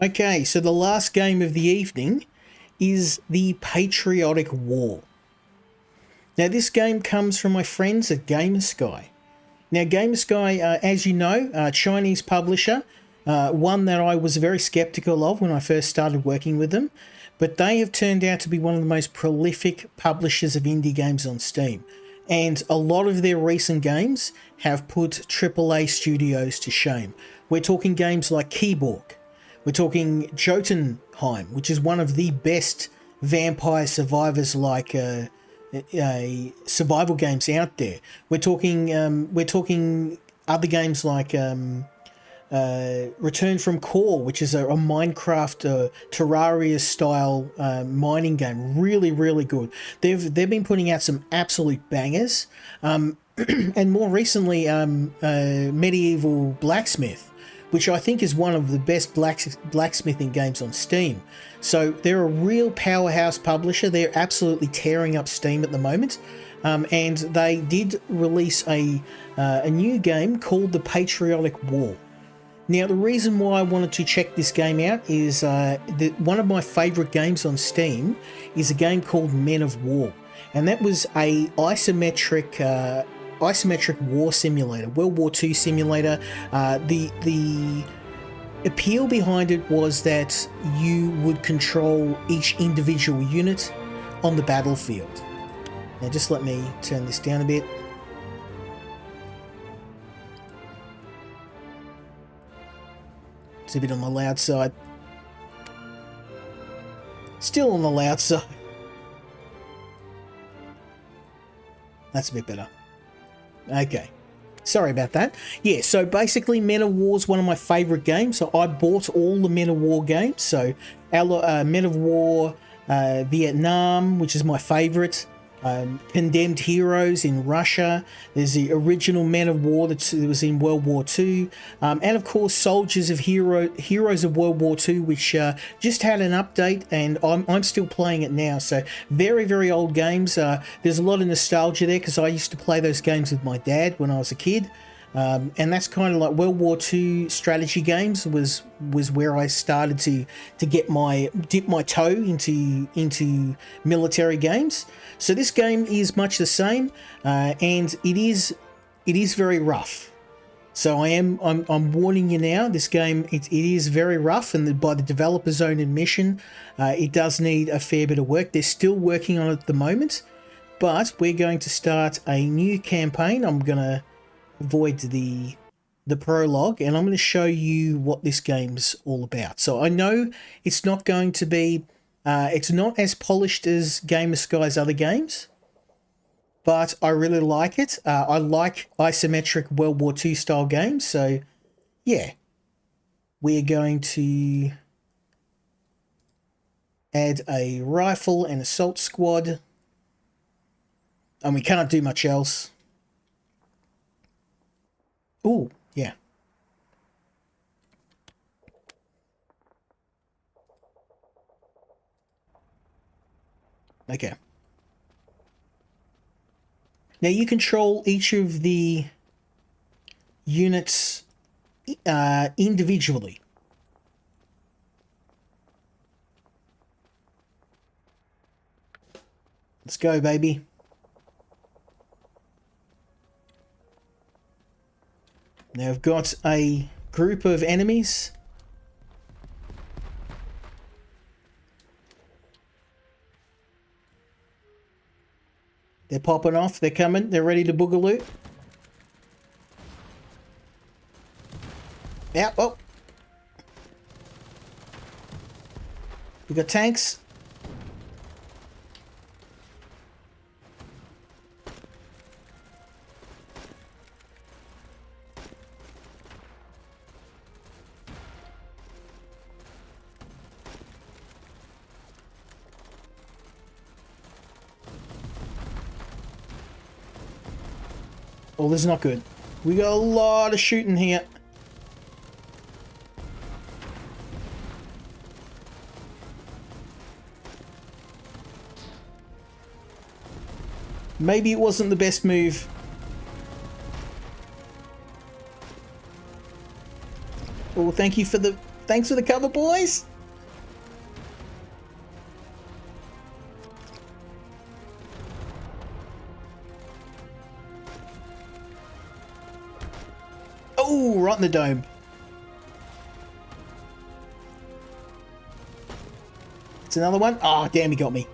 Okay, so the last game of the evening is the Patriotic War. Now, this game comes from my friends at GamerSky. Now, GamerSky, as you know, a Chinese publisher, one that I was very skeptical of when I first started working with them, but they have turned out to be one of the most prolific publishers of indie games on Steam. And a lot of their recent games have put AAA studios to shame. We're talking games like Keyborg. We're talking Jotunheim, which is one of the best vampire survivors like survival games out there. We're talking other games like Return from Core, which is a Minecraft Terraria style mining game. Really, really good. They've been putting out some absolute bangers. And more recently, Medieval Blacksmith, which I think is one of the best blacksmithing games on Steam. So they're a real powerhouse publisher. They're absolutely tearing up Steam at the moment. And they did release a new game called the Patriotic War. Now, the reason why I wanted to check this game out is one of my favourite games on Steam is a game called Men of War. And that was a isometric war simulator, World War II simulator. The appeal behind it was that you would control each individual unit on the battlefield. Now just let me turn this down a bit. It's a bit on the loud side. Still on the loud side. That's a bit better. Okay, sorry about that. Yeah, so basically Men of War is one of my favourite games. So I bought all the Men of War games. So Men of War Vietnam, which is my favourite. Condemned Heroes in Russia. There's the original Men of War that was in World War II. And of course Heroes of World War II, which just had an update, and I'm still playing it now. So very, very old games. There's a lot of nostalgia there because I used to play those games with my dad when I was a kid. And that's kind of like World War II strategy games was where I started to dip my toe into military games. So this game is much the same, and it is very rough. So I'm warning you now. This game it is very rough, and by the developer's own admission, it does need a fair bit of work. They're still working on it at the moment, but we're going to start a new campaign. I'm gonna avoid the prologue, and I'm going to show you what this game's all about. So I know it's not going to be it's not as polished as GamerSky's other games, but I really like it. I like isometric World War II style games, so yeah, we're going to add a rifle and assault squad, and we can't do much else. Oh, yeah. Okay. Now you control each of the units individually. Let's go, baby. Now I've got a group of enemies. They're popping off, they're coming, they're ready to boogaloo. Yeah, oh. We got tanks. Oh, this is not good. We got a lot of shooting here. Maybe it wasn't the best move. Oh, thank you for the Thanks for the cover, boys. Oh, right in the dome. It's another one. Oh, damn, he got me.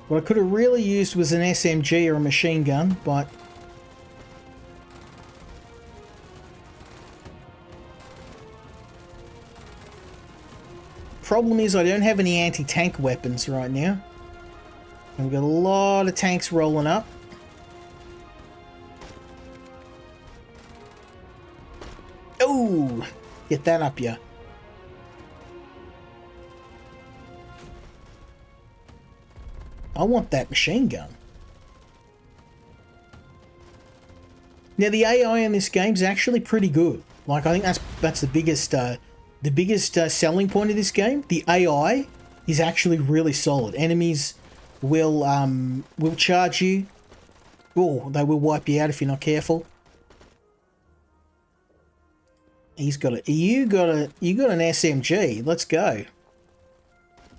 What I could have really used was an SMG or a machine gun, but... Problem is I don't have any anti-tank weapons right now. And we've got a lot of tanks rolling up. Oh! Get that up, yeah. I want that machine gun. Now the AI in this game is actually pretty good. Like I think that's the biggest selling point of this game. The AI is actually really solid. Enemies will charge you. Oh, they will wipe you out if you're not careful. He's got a you got an SMG. Let's go.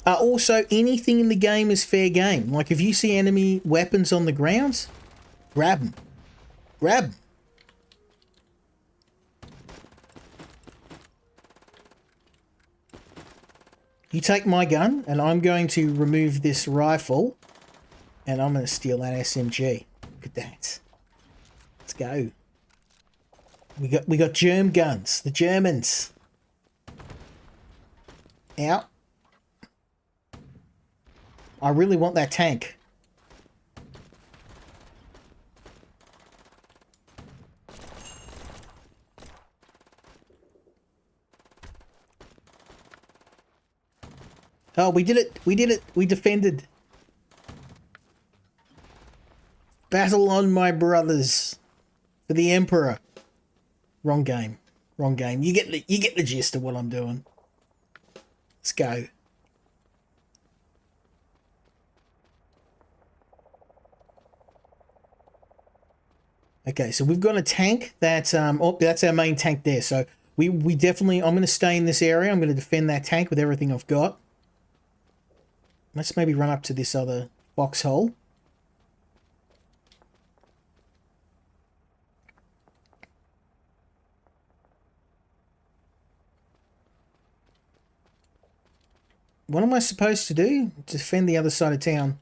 Also, anything in the game is fair game. Like, if you see enemy weapons on the ground, grab them. Grab them. You take my gun, and I'm going to remove this rifle, and I'm going to steal that SMG. Look at that. Let's go. We got germ guns. The Germans. Out. I really want that tank. Oh, we did it. We did it. We defended. Battle on, my brothers. For the Emperor. Wrong game. Wrong game. You get the gist of what I'm doing. Let's go. Okay, so we've got a tank that, oh, that's our main tank there. So we definitely, I'm going to stay in this area. I'm going to defend that tank with everything I've got. Let's maybe run up to this other foxhole. What am I supposed to do? Defend the other side of town.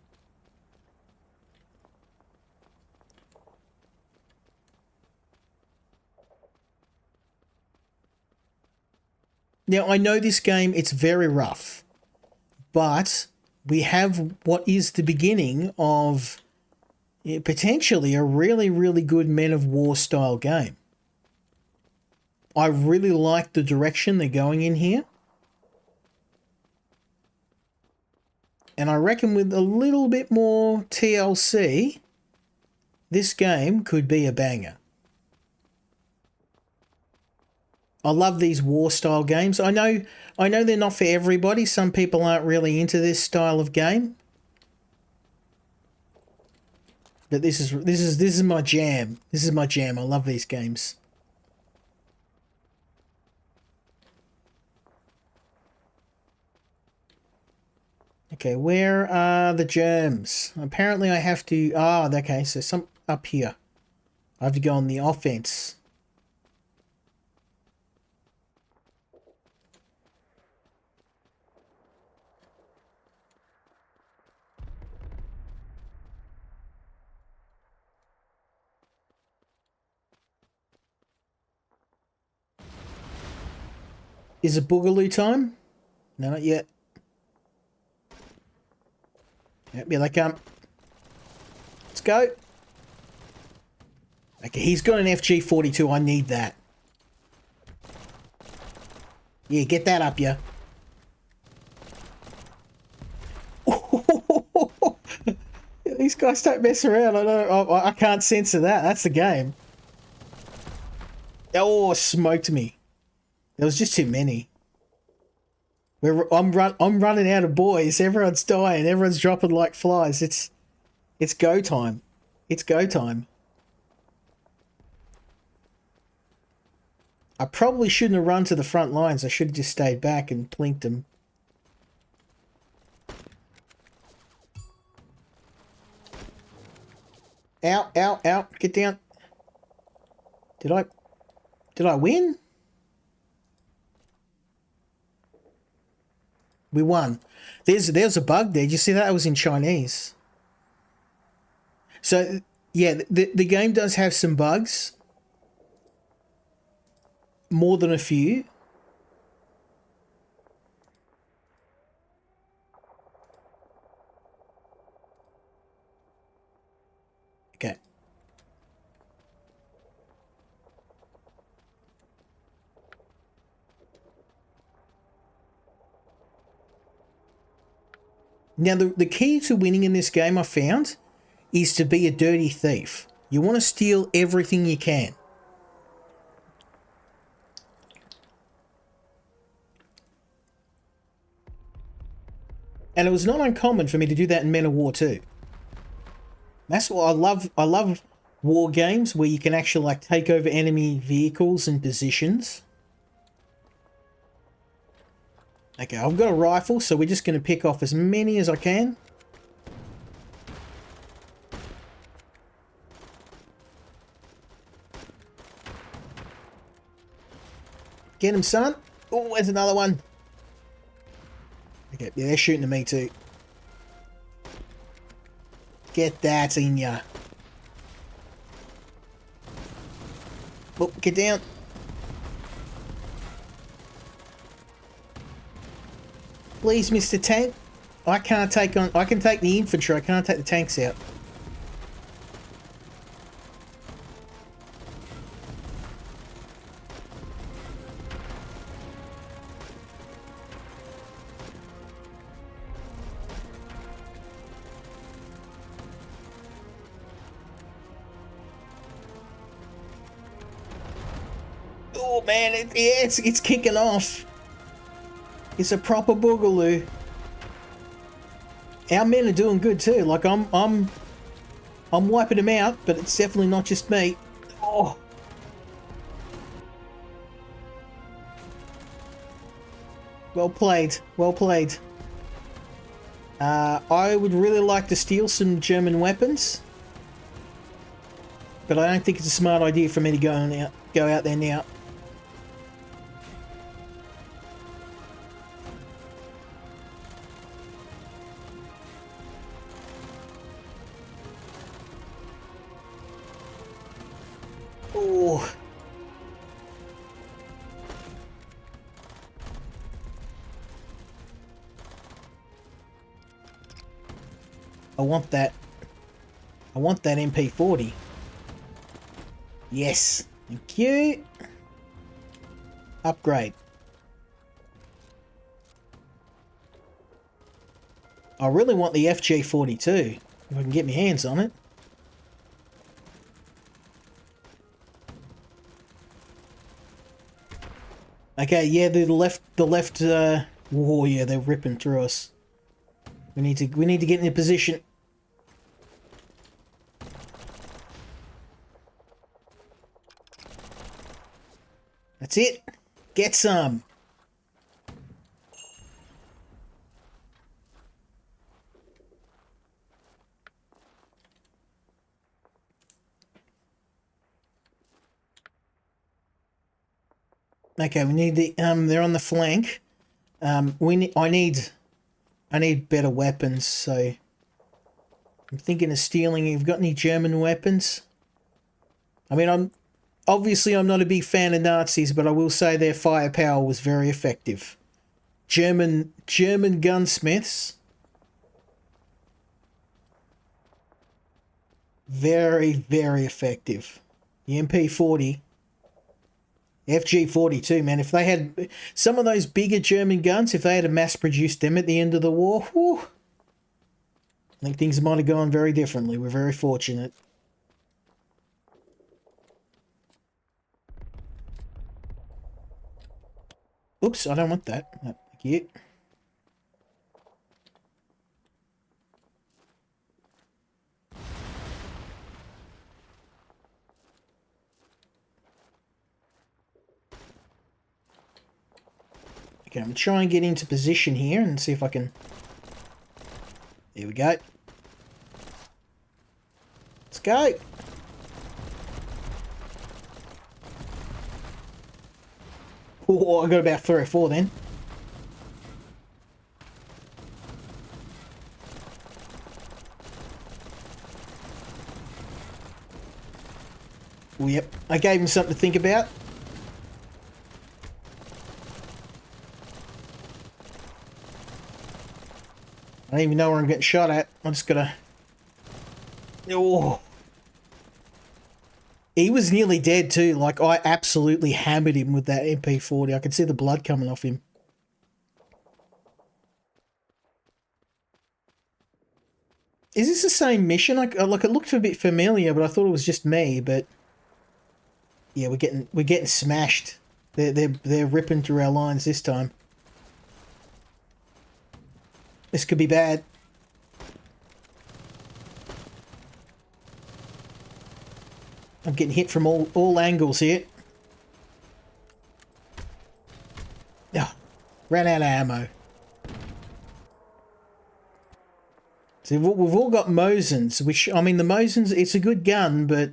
Now, I know this game, it's very rough, but we have what is the beginning of potentially a really, really good Men of War style game. I really like the direction they're going in here. And I reckon with a little bit more TLC, this game could be a banger. I love these war style games. I know they're not for everybody. Some people aren't really into this style of game. But this is my jam. This is my jam. I love these games. Okay, where are the germs? Apparently I have to... Ah, okay, so some up here. I have to go on the offense. Is it boogaloo time? No, not yet. Yep, here they come. Let's go. Okay, he's got an FG-42. I need that. Yeah, get that up, yeah. These guys don't mess around. I can't censor that. That's the game. Oh, smoked me. There was just too many. I'm running out of boys. Everyone's dying. Everyone's dropping like flies. It's go time. It's go time. I probably shouldn't have run to the front lines. I should have just stayed back and plinked them. Ow, ow, ow. Get down. Did I win? We won. There's a bug there. Did you see that? It was in Chinese. So, yeah, the game does have some bugs. More than a few. Okay. Now, the key to winning in this game, I found, is to be a dirty thief. You want to steal everything you can. And it was not uncommon for me to do that in Men of War 2. That's what I love. I love war games where you can actually like take over enemy vehicles and positions. Okay, I've got a rifle, so we're just going to pick off as many as I can. Get him, son. Oh, there's another one. Okay, yeah, they're shooting at me too. Get that in ya. Oh, get down. Please, Mr. Tank. I can't take on... I can take the infantry. I can't take the tanks out. Oh man, it's kicking off. It's a proper boogaloo. Our men are doing good too. Like I'm wiping them out, but it's definitely not just me. Oh. Well played. Well played. I would really like to steal some German weapons, but I don't think it's a smart idea for me to go out there now. Oh. I want that. I want that MP40. Yes. Thank you. Upgrade. I really want the FG42, if I can get my hands on it. Okay, yeah, the left oh yeah, they're ripping through us. We need to get in a position. That's it. Get some. Okay, we need the they're on the flank. I need better weapons, so I'm thinking of stealing. You've got any German weapons? I mean, I'm not a big fan of Nazis, but I will say their firepower was very effective. German gunsmiths, very, very effective. The MP40, FG42, man. If they had some of those bigger German guns, if they had mass-produced them at the end of the war, whew, I think things might have gone very differently. We're very fortunate. Oops, I don't want that. No, thank you. Okay, I'm going to try and get into position here and see if I can... There we go. Let's go. Oh, I got about 3 or 4 then. Oh, yep. I gave him something to think about. I don't even know where I'm getting shot at. I'm just gonna... Oh. He was nearly dead too. Like, I absolutely hammered him with that MP40. I could see the blood coming off him. Is this the same mission? Like, it looked a bit familiar, but I thought it was just me. But yeah, we're getting smashed. They're ripping through our lines this time. This could be bad. I'm getting hit from all angles here. Oh, ran out of ammo. So we've all got Mosins, which, I mean, the Mosins, it's a good gun, but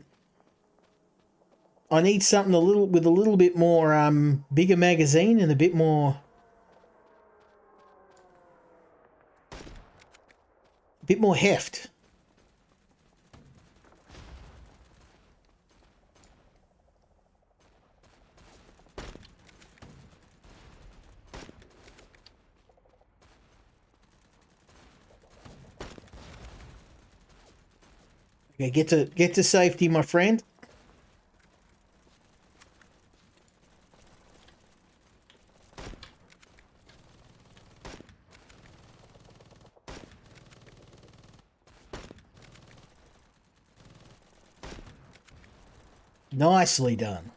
I need something with a little bit more bigger magazine and a bit more heft. Okay, get to safety, my friend. Nicely done.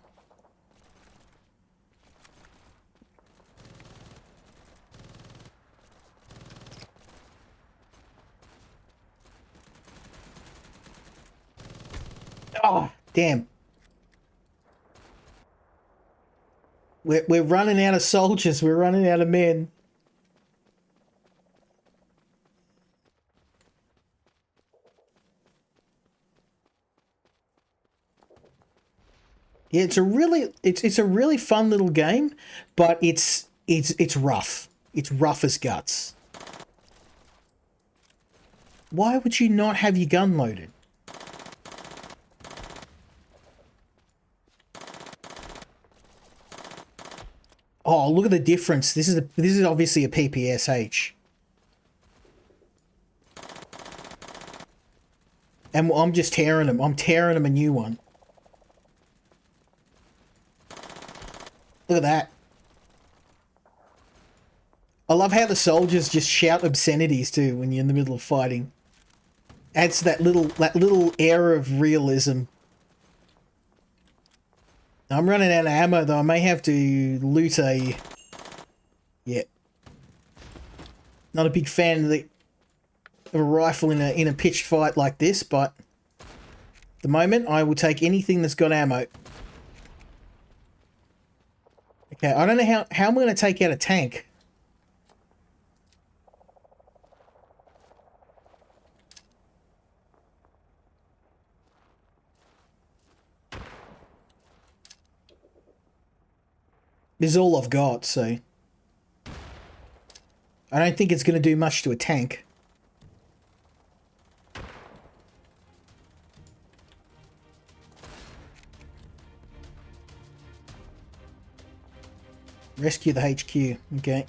Oh, damn. We're running out of soldiers. We're running out of men. Yeah, it's a really fun little game, but it's rough. It's rough as guts. Why would you not have your gun loaded? Oh, look at the difference. This is obviously a PPSH. And I'm just tearing them. I'm tearing them a new one. Look at that. I love how the soldiers just shout obscenities too when you're in the middle of fighting. Adds that little air of realism. I'm running out of ammo though. I may have to loot a... Yeah. Not a big fan of a rifle in a pitched fight like this, but at the moment I will take anything that's got ammo. Okay, I don't know how I'm going to take out a tank. This is all I've got, so I don't think it's going to do much to a tank. Rescue the HQ, okay.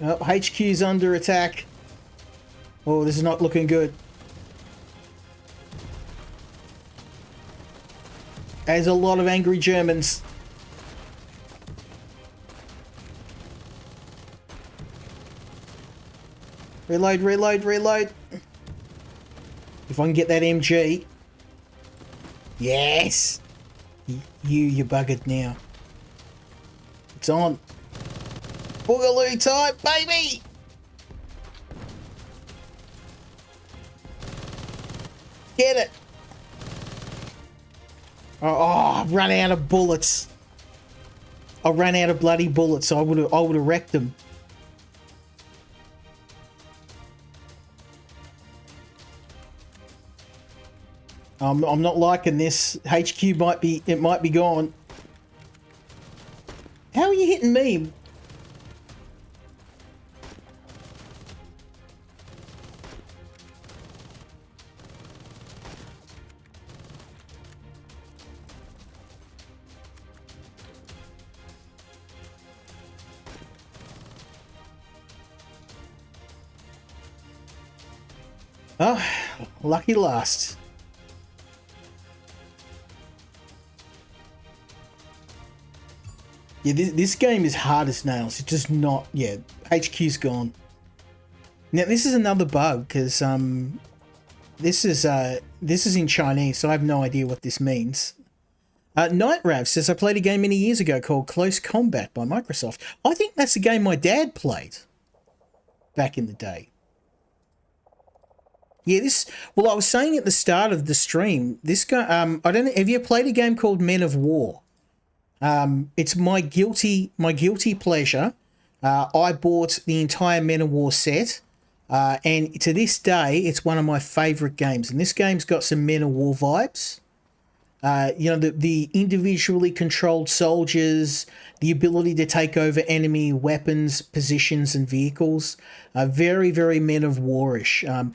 Oh, HQ's under attack. Oh, this is not looking good. There's a lot of angry Germans. Reload, reload, reload. If I can get that MG. Yes! You're buggered now. It's on. Boogaloo time, baby! Get it. Oh, I run out of bullets. I ran out of bloody bullets. So I would have wrecked them. I'm not liking this. HQ might be gone. How are you hitting me? Oh, lucky last. Yeah, this game is hard as nails. It's just not. Yeah, HQ's gone. Now this is another bug because this is in Chinese, so I have no idea what this means. Night Rav says I played a game many years ago called Close Combat by Microsoft. I think that's a game my dad played back in the day. Yeah, well, I was saying at the start of the stream, this guy, I don't know, have you played a game called Men of War? It's my guilty pleasure. I bought the entire Men of War set, and to this day, it's one of my favourite games. And this game's got some Men of War vibes. You know, the individually controlled soldiers, the ability to take over enemy weapons, positions, and vehicles. Very, very Men of War-ish. And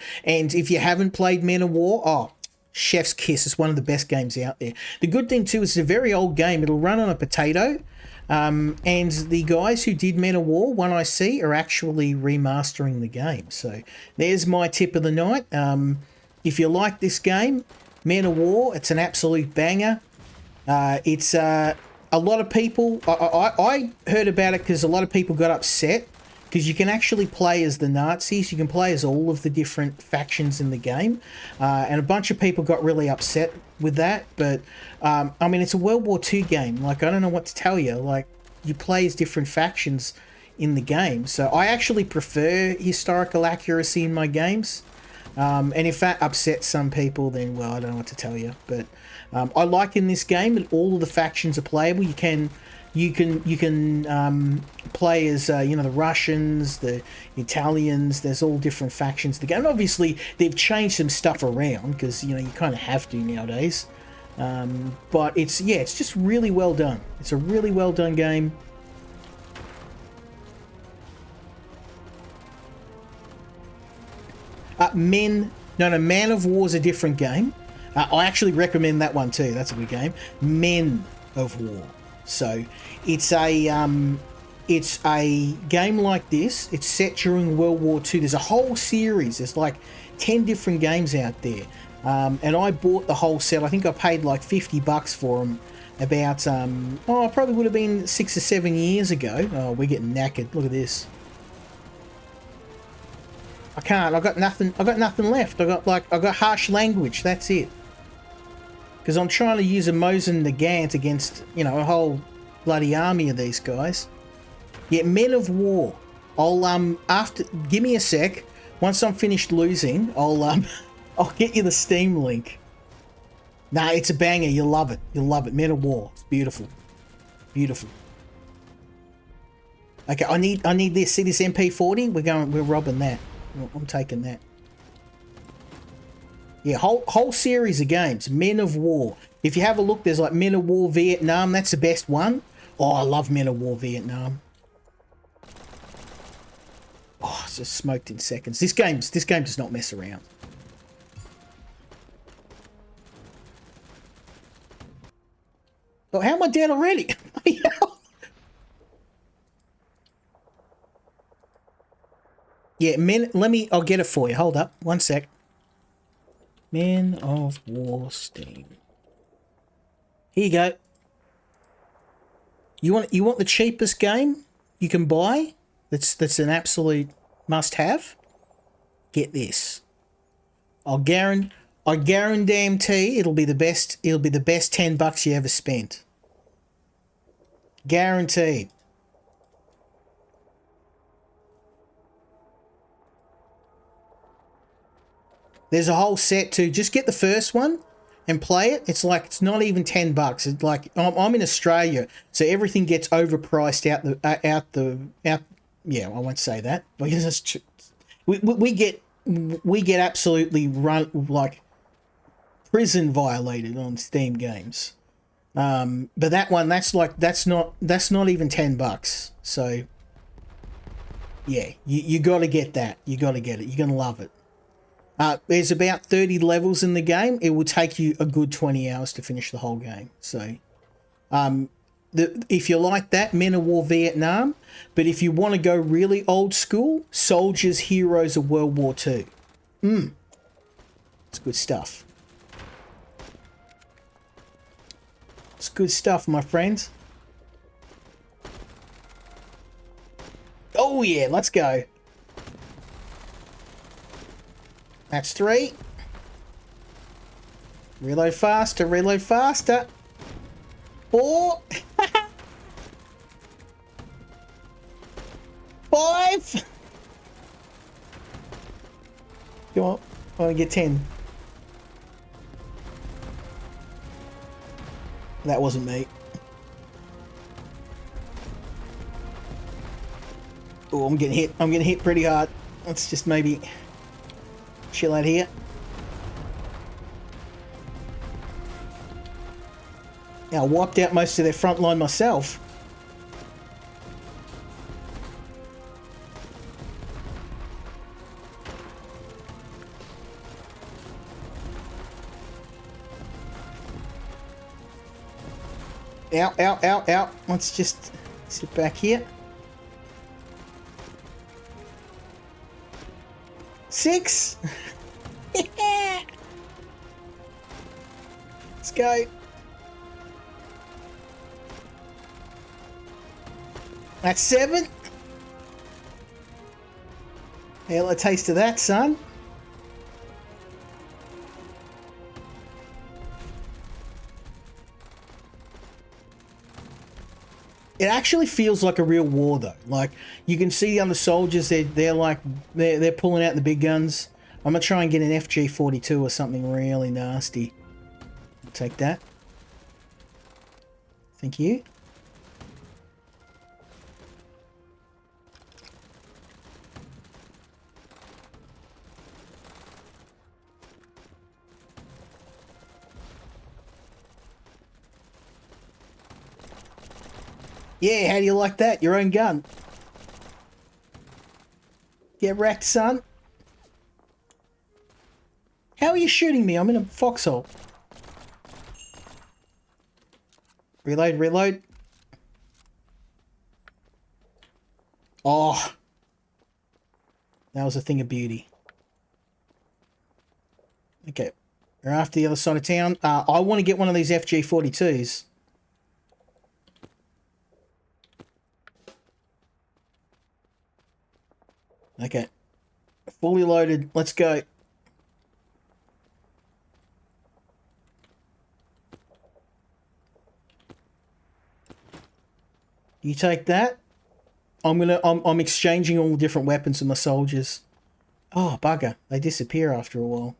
if you haven't played Men of War, oh, chef's kiss. It's one of the best games out there. The good thing, too, is it's a very old game. It'll run on a potato. And the guys who did Men of War, one I see, are actually remastering the game. So there's my tip of the night. If you like this game, Men of War, it's an absolute banger. It's a lot of people. I heard about it because a lot of people got upset because you can actually play as the Nazis. You can play as all of the different factions in the game, and a bunch of people got really upset with that. But I mean, it's a World War II game. Like, I don't know what to tell you. Like, you play as different factions in the game. So I actually prefer historical accuracy in my games. And if that upsets some people, then, well, I don't know what to tell you. But I like in this game that all of the factions are playable. You can play as you know, the Russians, the Italians. There's all different factions. The game, and obviously, they've changed some stuff around because, you know, you kind of have to nowadays. But it's just really well done. It's a really well done game. Man of War is a different game. I actually recommend that one too. That's a good game. Men of War. So it's a game like this. It's set during World War II. There's a whole series. There's like 10 different games out there. And I bought the whole set. I think I paid like $50 for them about it probably would have been 6 or 7 years ago. Oh, we're getting knackered. Look at this. I can't. I got nothing left. I got harsh language. That's it. Because I'm trying to use a Mosin Nagant against, you know, a whole bloody army of these guys. Yeah, Men of War. I'll give me a sec. Once I'm finished losing, I'll get you the Steam link. Nah, it's a banger. You'll love it. You'll love it. Men of War. It's beautiful. Beautiful. Okay, I need this. See this MP40? We're robbing that. I'm taking that. Yeah, whole series of games. Men of War. If you have a look, there's like Men of War Vietnam. That's the best one. Oh, I love Men of War Vietnam. Oh, it's just smoked in seconds. This game does not mess around. Oh, how am I down already? Yeah, I'll get it for you. Hold up. One sec. Men of War Steam. Here you go. You want the cheapest game you can buy? That's an absolute must-have. Get this. I guarantee it'll be the best $10 you ever spent. Guaranteed. There's a whole set too. Just get the first one and play it. It's like, it's not even $10. It's like, I'm in Australia, so everything gets overpriced yeah, I won't say that. We get absolutely run, like, prison violated on Steam games. But that one, that's not even $10. So yeah, you got to get that. You got to get it. You're gonna love it. There's about 30 levels in the game. It will take you a good 20 hours to finish the whole game. So, if you like that, Men of War Vietnam. But if you want to go really old school, Soldiers, Heroes of World War II. It's good stuff. It's good stuff, my friends. Oh yeah, let's go. That's 3. Reload faster, reload faster. 4. 5. Come on, I want to get 10. That wasn't me. Oh, I'm getting hit. I'm getting hit pretty hard. Let's just maybe chill out here. Now, I wiped out most of their front line myself. Ow, ow, ow, ow. Let's just sit back here. 6. Let's go. That's 7. Hell, a taste of that, son. It actually feels like a real war, though. Like, you can see on the soldiers, they're pulling out the big guns. I'm gonna try and get an FG-42 or something really nasty. I'll take that. Thank you. Yeah, how do you like that? Your own gun. Get wrecked, son. How are you shooting me? I'm in a foxhole. Reload, reload. Oh. That was a thing of beauty. Okay. We're after the other side of town. I want to get one of these FG-42s. Okay. Fully loaded. Let's go. You take that. I'm exchanging all the different weapons with my soldiers. Oh, bugger. They disappear after a while.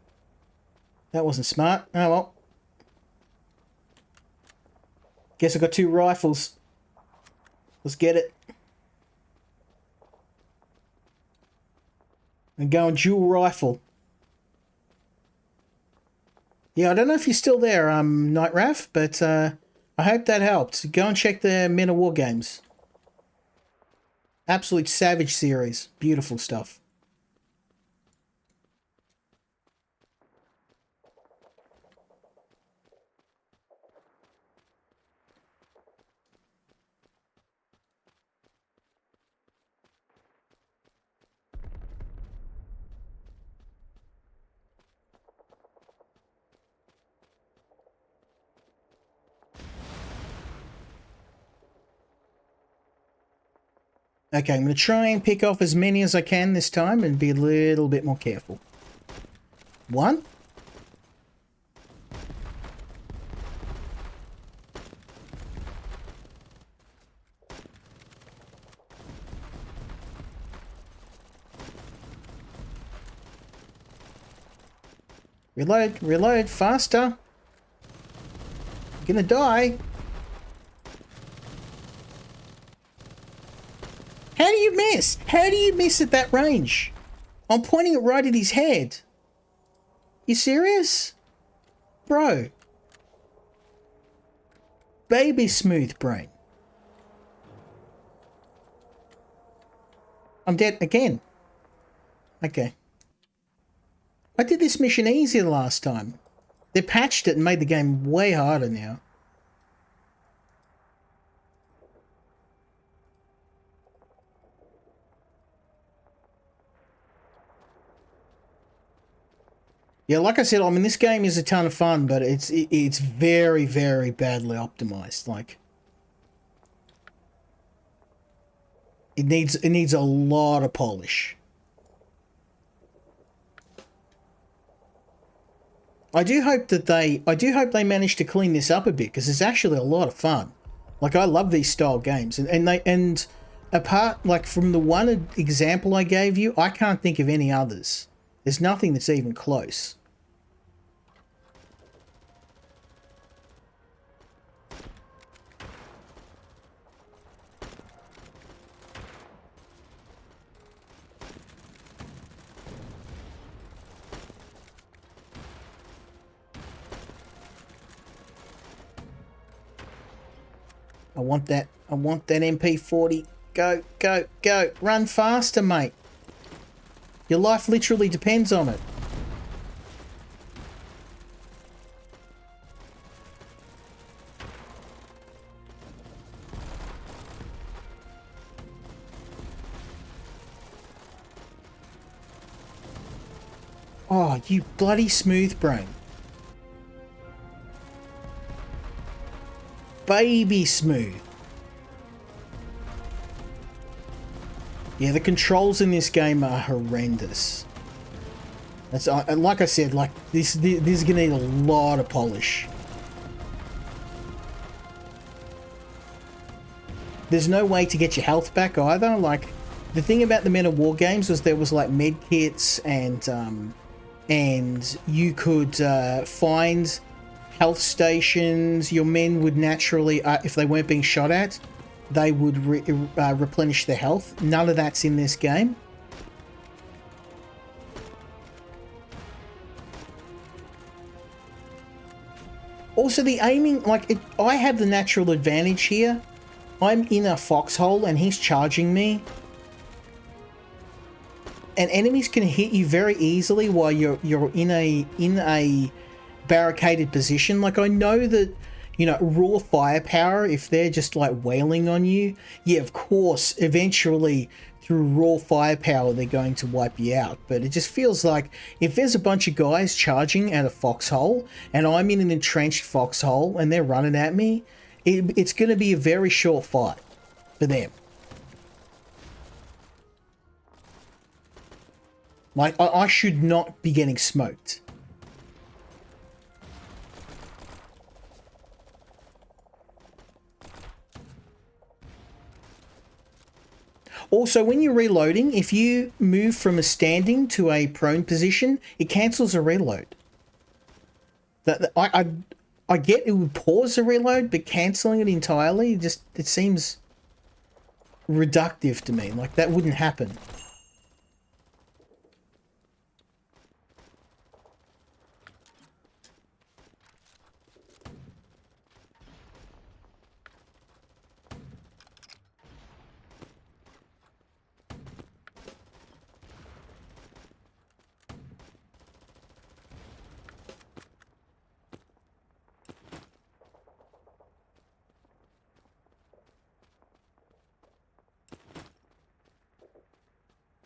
That wasn't smart. Oh well. Guess I got 2 rifles. Let's get it. And go and dual rifle. Yeah, I don't know if you're still there, Night Raff, but I hope that helped. Go and check the Men of War games. Absolute savage series. Beautiful stuff. Okay, I'm going to try and pick off as many as I can this time and be a little bit more careful. 1. Reload, reload, faster. You're gonna die. How do you miss? How do you miss at that range? I'm pointing it right at his head. You serious? Bro. Baby smooth brain. I'm dead again. Okay. I did this mission easier last time. They patched it and made the game way harder now. Yeah, like I said, I mean, this game is a ton of fun, but it's very, very badly optimized. Like, it needs a lot of polish. I do hope they manage to clean this up a bit, because it's actually a lot of fun. Like, I love these style games, and apart, like, from the one example I gave you, I can't think of any others. There's nothing that's even close. I want that MP40. Go, go, go. Run faster, mate. Your life literally depends on it. Oh, you bloody smooth brain. Baby smooth. Yeah, the controls in this game are horrendous. That's like I said, like this is gonna need a lot of polish. There's no way to get your health back either. Like, the thing about the Men of War games was there was like med kits and you could find health stations. Your men would naturally, if they weren't being shot at, they would replenish their health. None of that's in this game. Also, the aiming, like, I have the natural advantage here. I'm in a foxhole and he's charging me. And enemies can hit you very easily while you're in a barricaded position. Like, I know that, you know, raw firepower, if they're just like wailing on you, yeah, of course, eventually through raw firepower they're going to wipe you out. But it just feels like if there's a bunch of guys charging at a foxhole and I'm in an entrenched foxhole and they're running at me, it's going to be a very short fight for them. Like, I should not be getting smoked. Also, when you're reloading, if you move from a standing to a prone position, it cancels a reload. I get it would pause a reload, but cancelling it entirely, it seems reductive to me. Like, that wouldn't happen.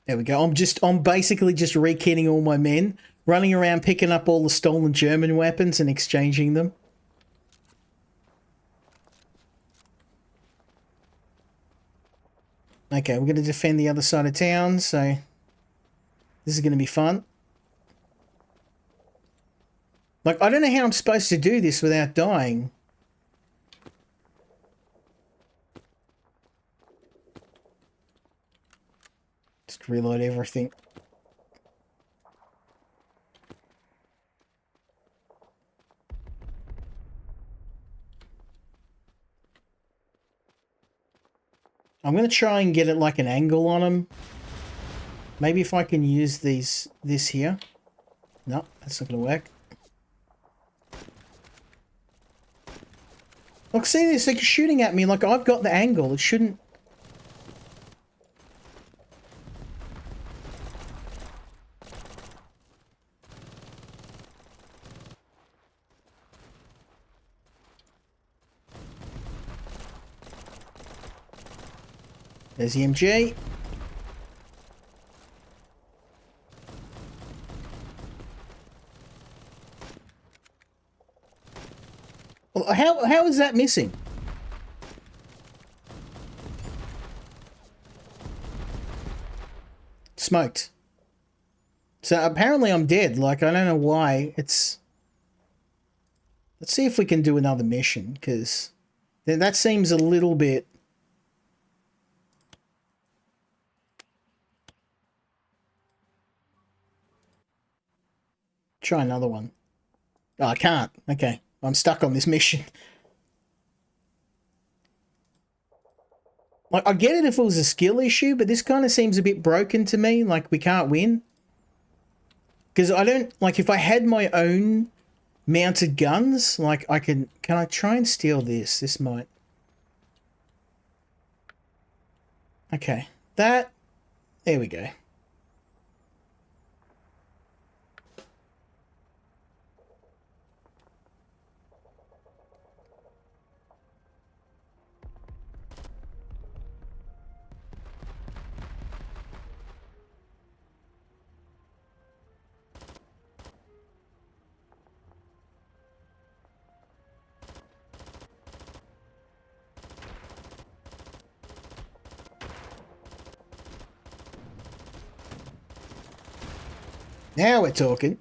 There we go. I'm basically just re-kitting all my men, running around picking up all the stolen German weapons and exchanging them. Okay, we're going to defend the other side of town, so this is going to be fun. Like, I don't know how I'm supposed to do this without dying. Just reload everything. I'm going to try and get it like an angle on him. Maybe if I can use this here. No, that's not going to work. Look, see this? They're shooting at me like I've got the angle. It shouldn't... There's the MG. Well, how is that missing? Smoked. So apparently I'm dead. Like, I don't know why. It's... Let's see if we can do another mission, because that seems a little bit... Try another one. Oh, I can't. Okay. I'm stuck on this mission. Like, I get it if it was a skill issue, but this kind of seems a bit broken to me. Like, we can't win. Because I don't... Like, if I had my own mounted guns, like, I can... Can I try and steal this? This might... Okay. That... There we go. Now we're talking.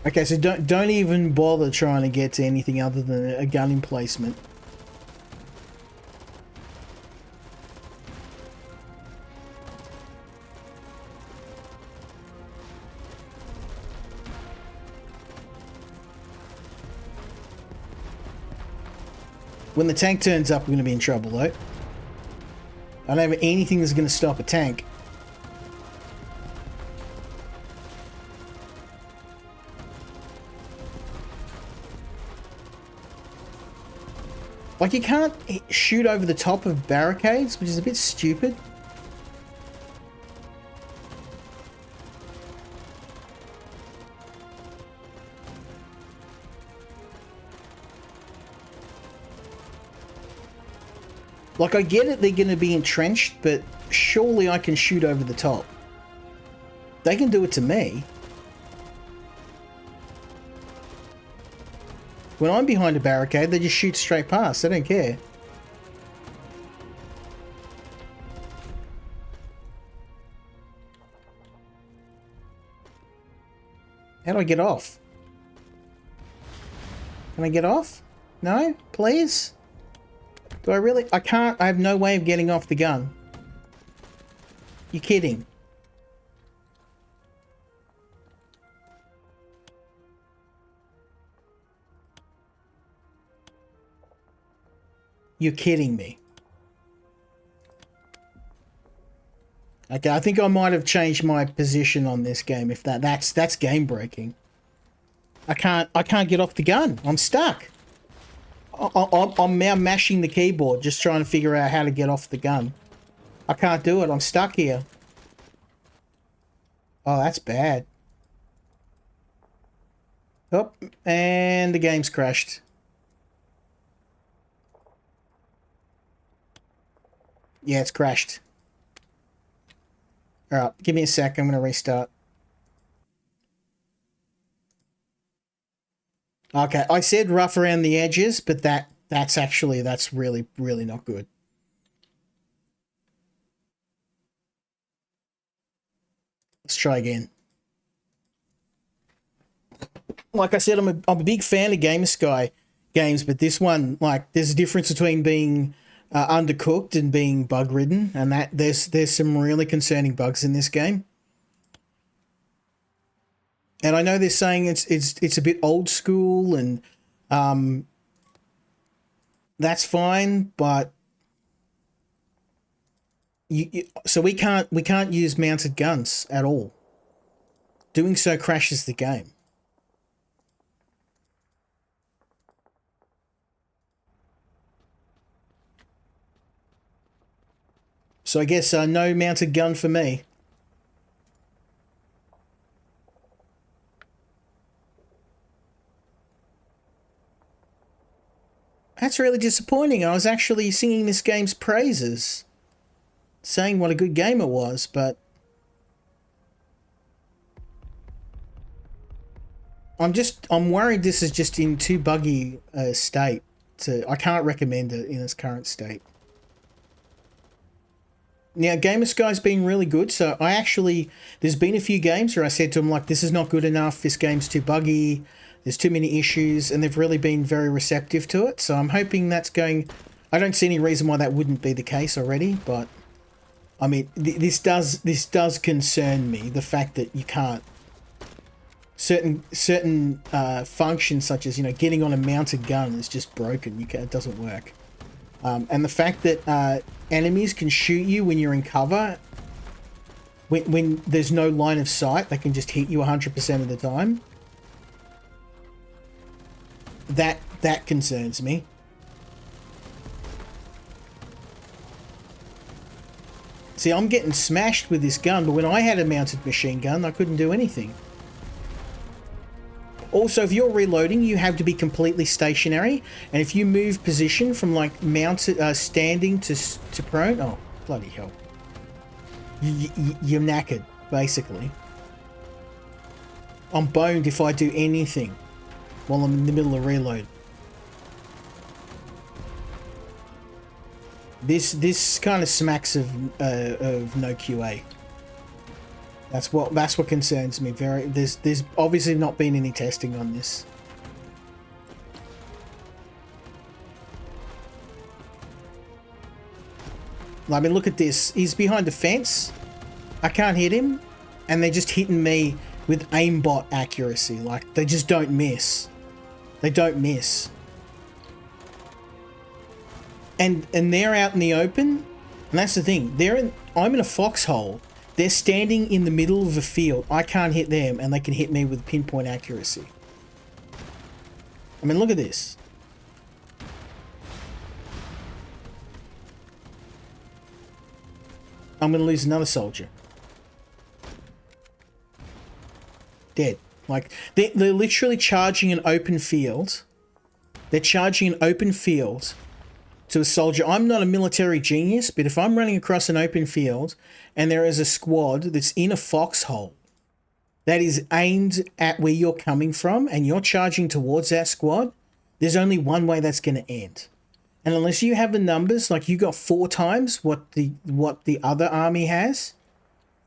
Okay, so don't even bother trying to get to anything other than a gun emplacement. When the tank turns up, we're going to be in trouble, though. I don't have anything that's going to stop a tank. Like, you can't shoot over the top of barricades, which is a bit stupid. Like, I get it, they're going to be entrenched, but surely I can shoot over the top. They can do it to me. When I'm behind a barricade, they just shoot straight past. They don't care. How do I get off? Can I get off? No? Please? Do I really? I can't. I have no way of getting off the gun. You're kidding. You're kidding me. Okay, I think I might have changed my position on this game. If that's game breaking. I can't get off the gun. I'm stuck. I'm now mashing the keyboard, just trying to figure out how to get off the gun. I can't do it. I'm stuck here. Oh, that's bad. Oh, and the game's crashed. Yeah, it's crashed. Alright, give me a sec. I'm going to restart. Okay, I said rough around the edges, but that's really, really not good. Let's try again. like I said, I'm a big fan of Gamer Sky games, but this one, like, there's a difference between being undercooked and being bug ridden, and that there's some really concerning bugs in this game. And I know they're saying it's a bit old school, and that's fine, but so we can't use mounted guns at all. Doing so crashes the game. So I guess no mounted gun for me. That's really disappointing. I was actually singing this game's praises, saying what a good game it was, but I'm worried this is just in too buggy a state. I can't recommend it in its current state. Now, Gamer Sky's been really good, so there's been a few games where I said to them, like, this is not good enough, this game's too buggy, there's too many issues, and they've really been very receptive to it, so I'm hoping that's going... I don't see any reason why that wouldn't be the case already, but, I mean, this does concern me, the fact that you can't... Certain functions, such as, getting on a mounted gun is just broken, it doesn't work. And the fact that enemies can shoot you when you're in cover, when there's no line of sight, they can just hit you 100% of the time. That concerns me. See, I'm getting smashed with this gun, but when I had a mounted machine gun, I couldn't do anything. Also, if you're reloading, you have to be completely stationary, and if you move position from like mounted, standing to prone, oh bloody hell, you're knackered basically. I'm boned if I do anything while I'm in the middle of reload. This kind of smacks of no QA. That's what concerns me. There's obviously not been any testing on this. I mean, look at this. He's behind a fence. I can't hit him, and they're just hitting me with aimbot accuracy. Like, they just don't miss. They don't miss. And they're out in the open, and that's the thing. I'm in a foxhole. They're standing in the middle of a field. I can't hit them, and they can hit me with pinpoint accuracy. I mean, look at this. I'm going to lose another soldier. Dead. Like, they're literally charging an open field. They're charging an open field to a soldier. I'm not a military genius, but if I'm running across an open field and there is a squad that's in a foxhole that is aimed at where you're coming from and you're charging towards that squad, there's only one way that's going to end. And unless you have the numbers, like you got 4 times what the other army has,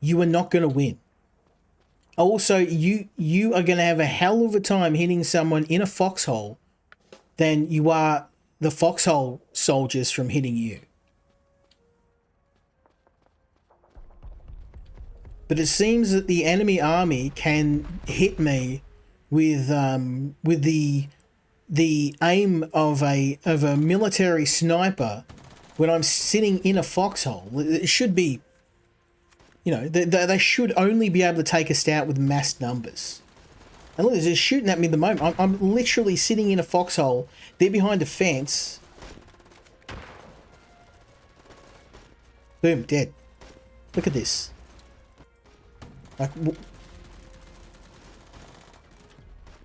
you are not going to win. Also, you are going to have a hell of a time hitting someone in a foxhole than you are the foxhole soldiers from hitting you. But it seems that the enemy army can hit me with the aim of a military sniper when I'm sitting in a foxhole. It should be, they should only be able to take us out with massed numbers. And look, they're just shooting at me at the moment. I'm literally sitting in a foxhole. They're behind a fence. Boom, dead. Look at this. Like,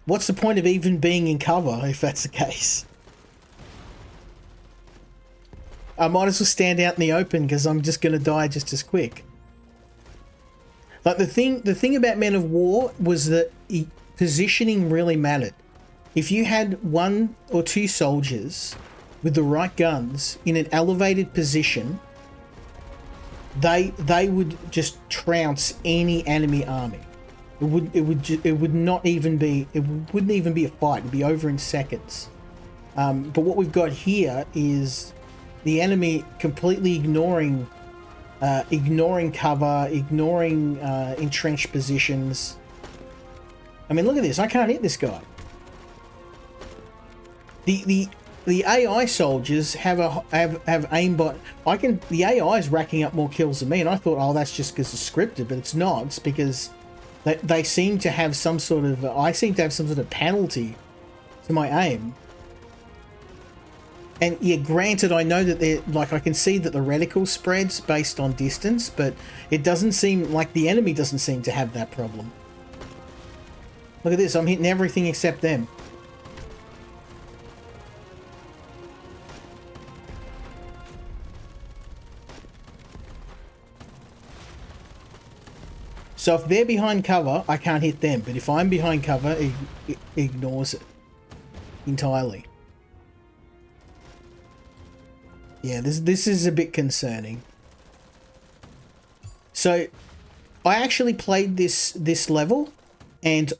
what's the point of even being in cover if that's the case? I might as well stand out in the open because I'm just going to die just as quick. Like, the thing about Men of War was that positioning really mattered. If you had 1 or 2 soldiers with the right guns in an elevated position, they would just trounce any enemy army. It would not even be, it wouldn't even be a fight. It'd be over in seconds. But what we've got here is the enemy completely ignoring cover, ignoring entrenched positions. I mean, look at this. I can't hit this guy. The AI soldiers have aimbot. The AI is racking up more kills than me, and I thought, oh, that's just because it's scripted, but it's not. It's because they seem to have some sort of. I seem to have some sort of penalty to my aim. And yeah, granted, I know that they're like, I can see that the reticle spreads based on distance, but it doesn't seem like the enemy doesn't seem to have that problem. Look at this. I'm hitting everything except them. So if they're behind cover, I can't hit them. But if I'm behind cover, it ignores it entirely. Yeah, this is a bit concerning. So I actually played this level, and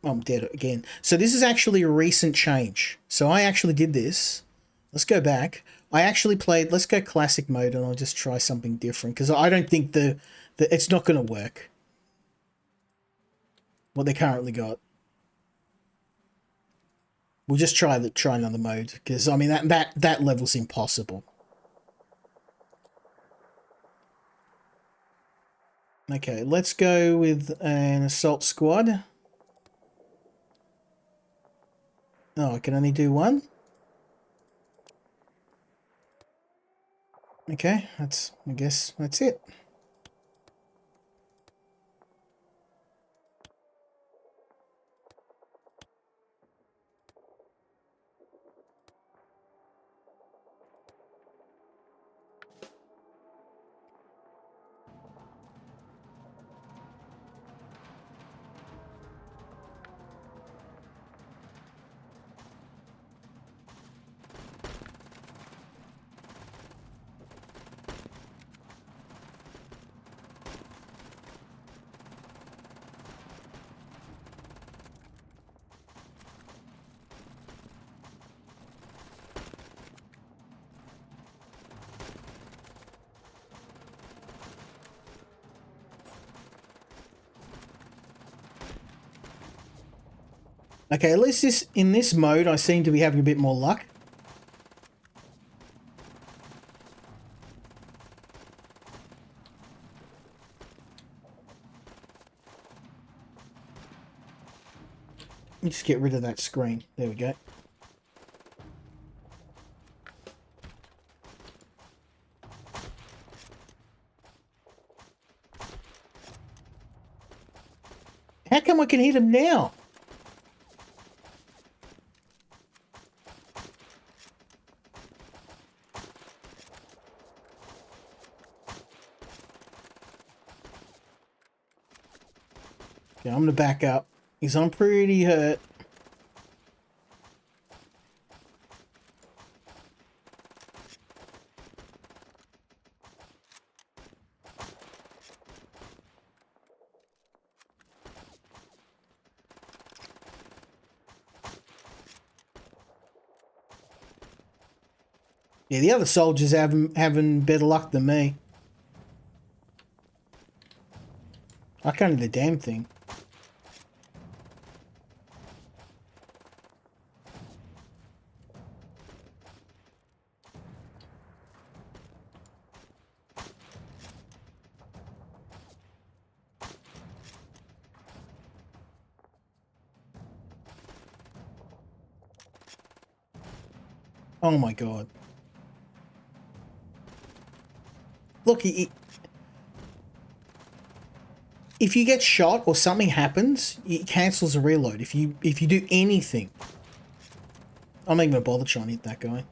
I'm dead again. So this is actually a recent change. So I actually did this. Let's go back. I actually played. Let's go classic mode, and I'll just try something different because I don't think it's not going to work. What they currently got. We'll just try another mode because I mean that level's impossible. Okay, let's go with an assault squad. Oh, I can only do one. Okay, I guess that's it. Okay, at least in this mode, I seem to be having a bit more luck. Let me just get rid of that screen. There we go. How come I can hit him now? Okay, I'm gonna back up. I'm pretty hurt. Yeah, the other soldiers having better luck than me. I can't do the damn thing. Oh my god. Look, if you get shot or something happens, it cancels a reload. If you do anything. I'm not even gonna bother trying to hit that guy.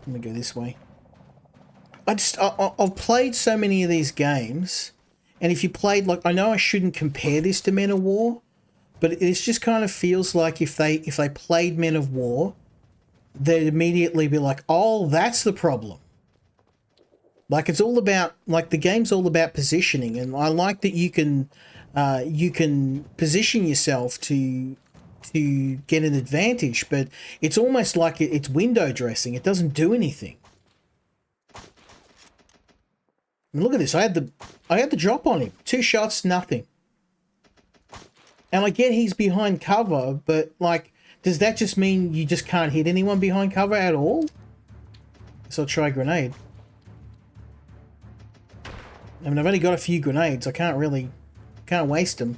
Let me go this way. I've played so many of these games, and if you played, like, I know I shouldn't compare this to Men of War, but it just kind of feels like if they played Men of War, they'd immediately be like, oh, that's the problem. Like it's all about, like the game's all about positioning, and I like that you can position yourself to get an advantage, but it's almost like it's window dressing. It doesn't do anything. I mean, look at this. I had the drop on him. 2 shots, nothing. And I get he's behind cover, but like, does that just mean you just can't hit anyone behind cover at all? So I'll try a grenade. I mean, I've only got a few grenades. I can't waste them.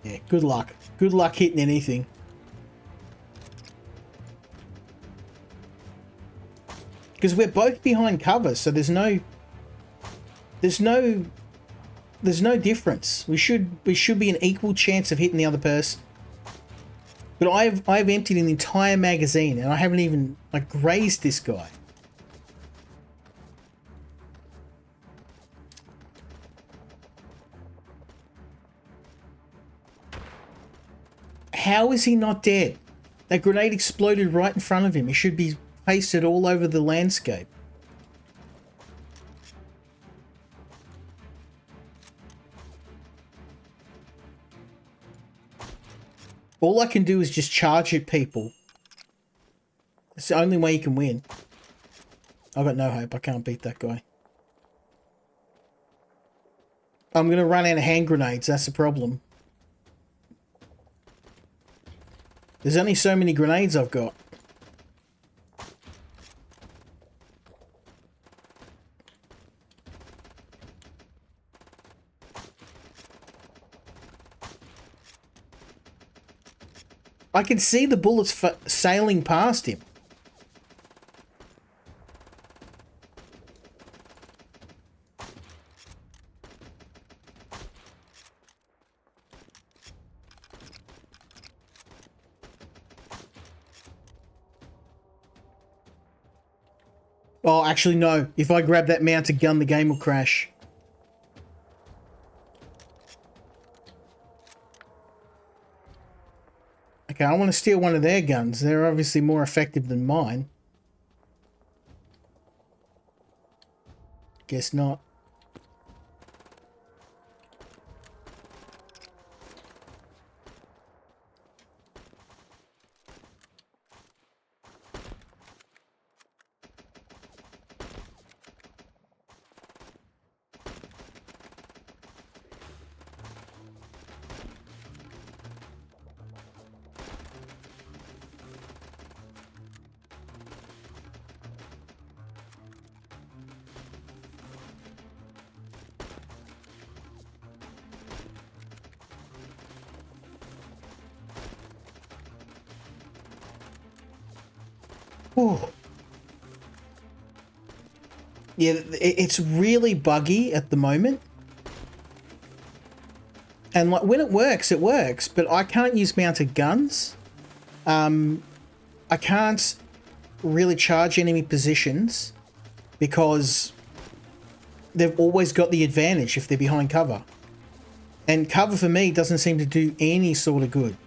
Yeah, good luck. Good luck hitting anything. Because we're both behind cover, so there's no difference. We should be an equal chance of hitting the other person. But I've emptied an entire magazine and I haven't even like grazed this guy. How is he not dead? That grenade exploded right in front of him. He should be pasted all over the landscape. All I can do is just charge at people. It's the only way you can win. I've got no hope. I can't beat that guy. I'm going to run out of hand grenades. That's the problem. There's only so many grenades I've got. I can see the bullets sailing past him. Oh, actually, no. If I grab that mounted gun, the game will crash. Okay, I want to steal one of their guns. They're obviously more effective than mine. Guess not. Oh. Yeah, it's really buggy at the moment. And like when it works, but I can't use mounted guns. I can't really charge enemy positions because they've always got the advantage if they're behind cover. And cover for me doesn't seem to do any sort of good.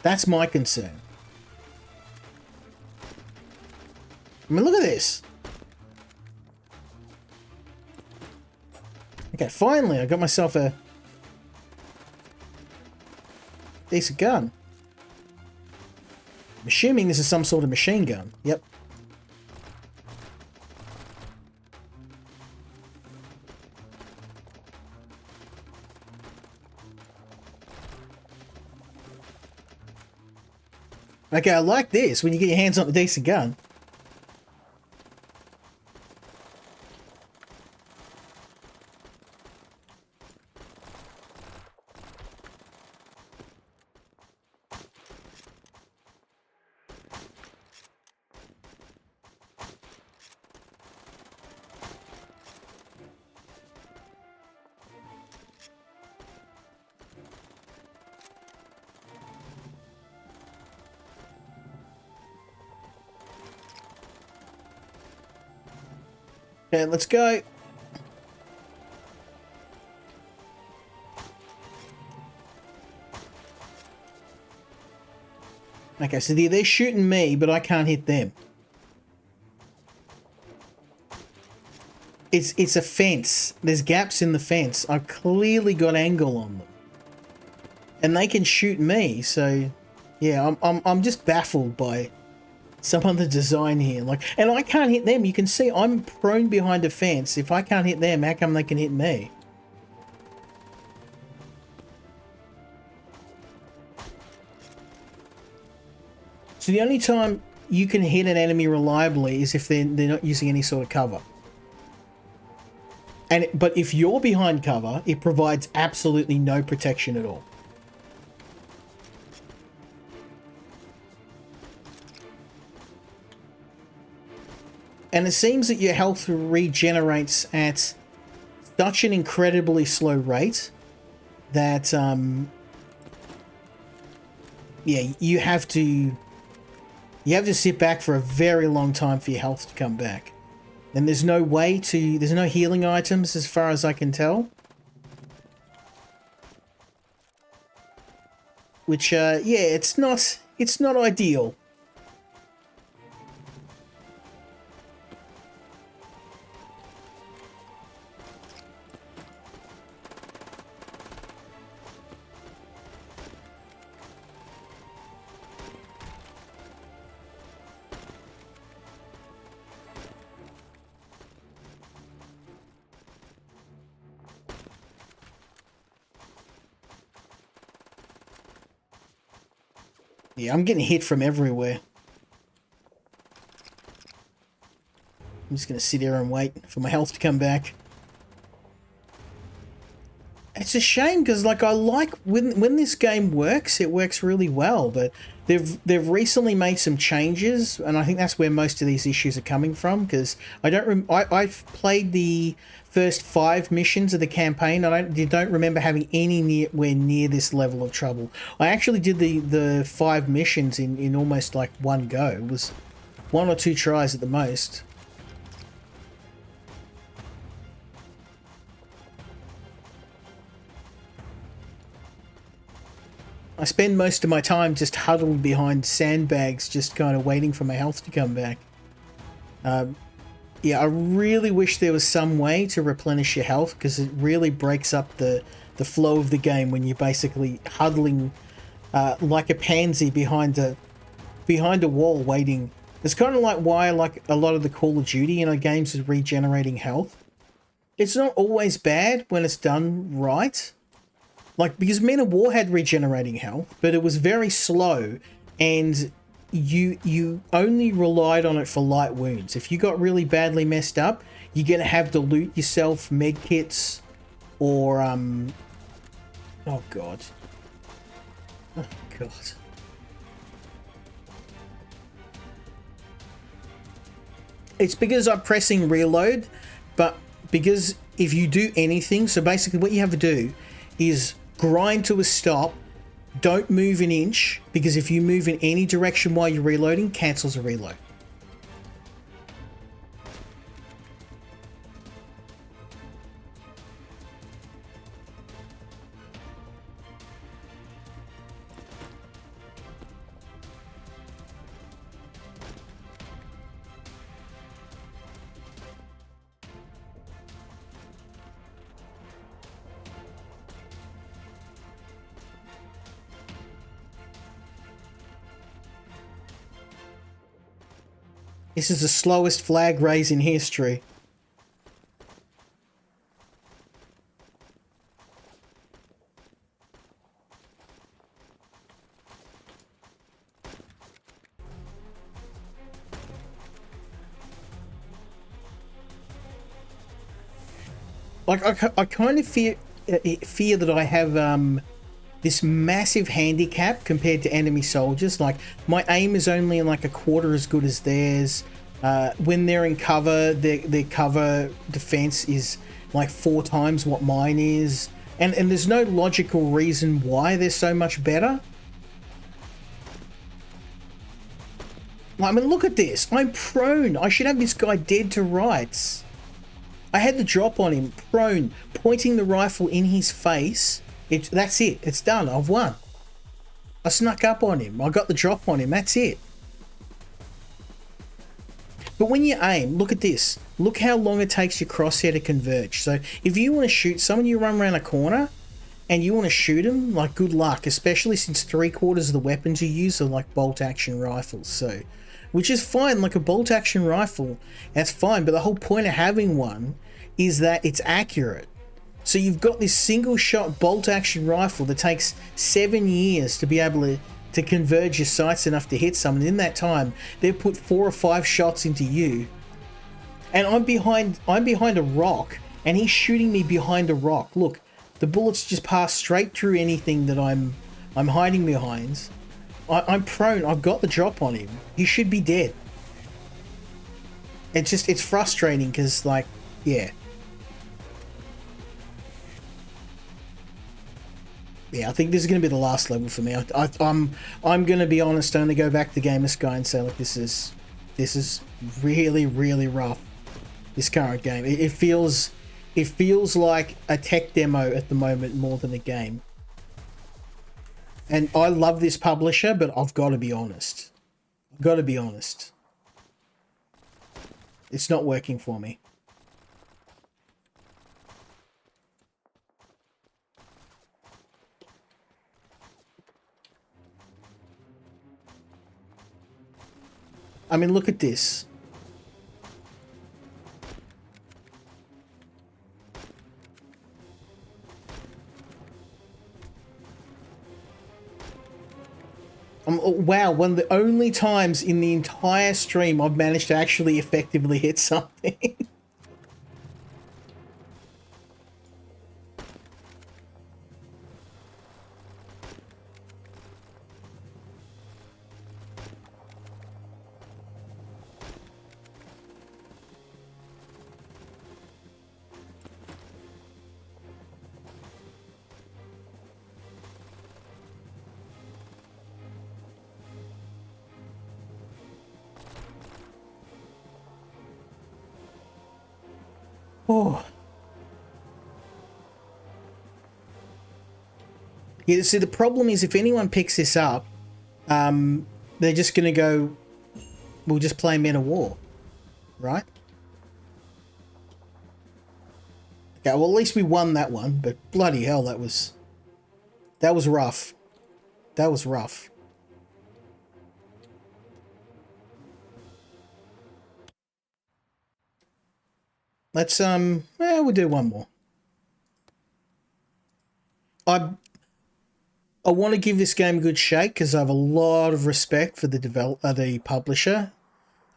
That's my concern. I mean, look at this. Okay, finally, I got myself a decent gun. I'm assuming this is some sort of machine gun. Yep. Okay, I like this when you get your hands on a decent gun. Okay, let's go. Okay, so they're shooting me, but I can't hit them. It's a fence. There's gaps in the fence. I've clearly got angle on them, and they can shoot me. So, yeah, I'm just baffled by some of the design here. Like, and I can't hit them. You can see I'm prone behind a fence. If I can't hit them, how come they can hit me? So the only time you can hit an enemy reliably is if they're not using any sort of cover. But if you're behind cover, it provides absolutely no protection at all. And it seems that your health regenerates at such an incredibly slow rate that, yeah, you have to sit back for a very long time for your health to come back. And there's no healing items as far as I can tell. Which, yeah, it's not ideal. Yeah, I'm getting hit from everywhere. I'm just going to sit here and wait for my health to come back. It's a shame because, like, I like when this game works, it works really well. But they've recently made some changes, and I think that's where most of these issues are coming from. Because I've played the first 5 missions of the campaign. I don't remember having anywhere near this level of trouble. I actually did the 5 missions in almost like one go. It was 1 or 2 tries at the most. I spend most of my time just huddled behind sandbags, just kind of waiting for my health to come back. Yeah, I really wish there was some way to replenish your health, because it really breaks up the flow of the game when you're basically huddling like a pansy behind a wall waiting. It's kind of like why I like a lot of the Call of Duty games is regenerating health. It's not always bad when it's done right. Like, because Men of War had regenerating health, but it was very slow, and you only relied on it for light wounds. If you got really badly messed up, you're going to have to loot yourself med kits or, oh god. Oh god. It's because I'm pressing reload, but because if you do anything, so basically what you have to do is grind to a stop, don't move an inch, because if you move in any direction while you're reloading, cancels a reload. This is the slowest flag raise in history. Like, I kind of fear that I have this massive handicap compared to enemy soldiers. Like, my aim is only like a quarter as good as theirs. When they're in cover, their cover defense is like 4 times what mine is. And there's no logical reason why they're so much better. I mean, look at this. I'm prone. I should have this guy dead to rights. I had the drop on him, prone, pointing the rifle in his face. That's it. It's done. I've won. I snuck up on him. I got the drop on him. That's it. But when you aim, look at this. Look how long it takes your crosshair to converge. So if you want to shoot someone, you run around a corner and you want to shoot them, like, good luck, especially since 3/4 of the weapons you use are like bolt action rifles. So, which is fine, like a bolt action rifle, that's fine. But the whole point of having one is that it's accurate. So you've got this single shot bolt action rifle that takes 7 years to be able to converge your sights enough to hit someone. In that time, they've put 4 or 5 shots into you. And I'm behind a rock, and he's shooting me behind a rock. Look, the bullets just pass straight through anything that I'm hiding behind. I'm prone. I've got the drop on him. He should be dead. It's frustrating because, like, yeah. Yeah, I think this is going to be the last level for me. I'm going to be honest. I'm going to go back to Gamer Sky and say, like, this is really, really rough. This current game. It feels like a tech demo at the moment more than a game. And I love this publisher, but I've got to be honest. I've got to be honest. It's not working for me. I mean, look at this. Wow, one of the only times in the entire stream I've managed to actually effectively hit something. Oh. Yeah, see, the problem is if anyone picks this up, they're just going to go, we'll just play Men of War, right? Okay, well, at least we won that one, but bloody hell, that was rough. That was rough. Let's, we'll do one more. I want to give this game a good shake because I have a lot of respect for the publisher,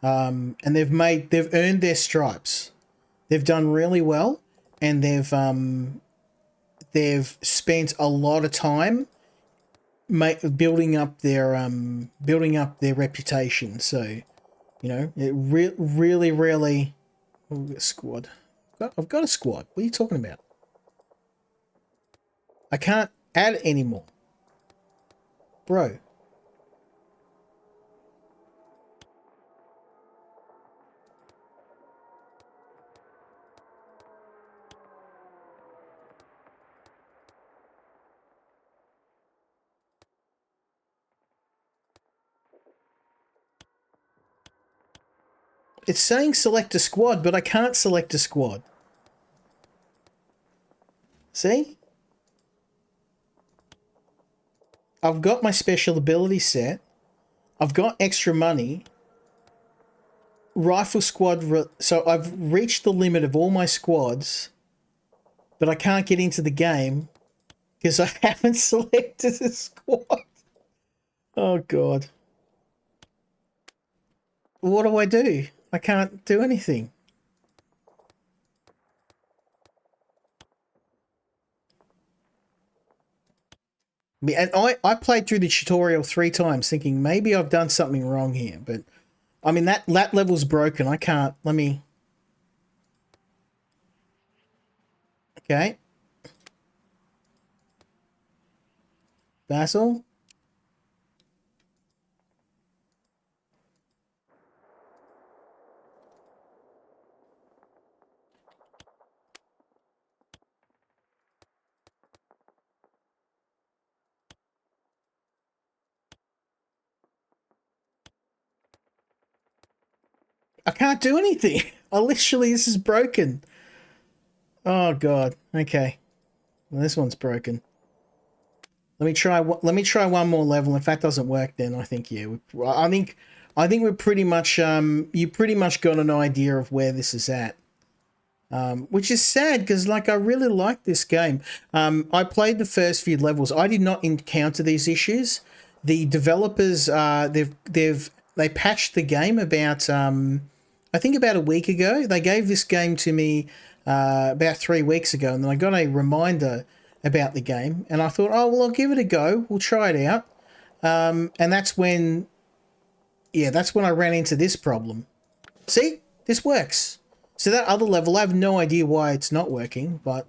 and they've earned their stripes. They've done really well, and they've spent a lot of time building up their reputation. So, you know, it really. Oh, we've got a squad. I've got a squad. What are you talking about? I can't add it anymore. Bro. It's saying select a squad, but I can't select a squad. See? I've got my special ability set. I've got extra money. Rifle squad. So I've reached the limit of all my squads, but I can't get into the game because I haven't selected a squad. Oh, God. What do I do? I can't do anything. And I played through the tutorial 3 times thinking maybe I've done something wrong here, but I mean that level's broken. I can't. Let me. Okay. Basil. I can't do anything. I literally, this is broken. Oh god. Okay. Well, this one's broken. Let me try. Let me try one more level. If that doesn't work, then I think yeah. I think we're pretty much. You pretty much got an idea of where this is at. Which is sad because like I really like this game. I played the first few levels. I did not encounter these issues. The developers they patched the game about I think about a week ago. They gave this game to me about 3 weeks ago, and then I got a reminder about the game, and I thought, oh well, I'll give it a go. We'll try it out. And that's when I ran into this problem. See, this works. So that other level, I have no idea why it's not working, but...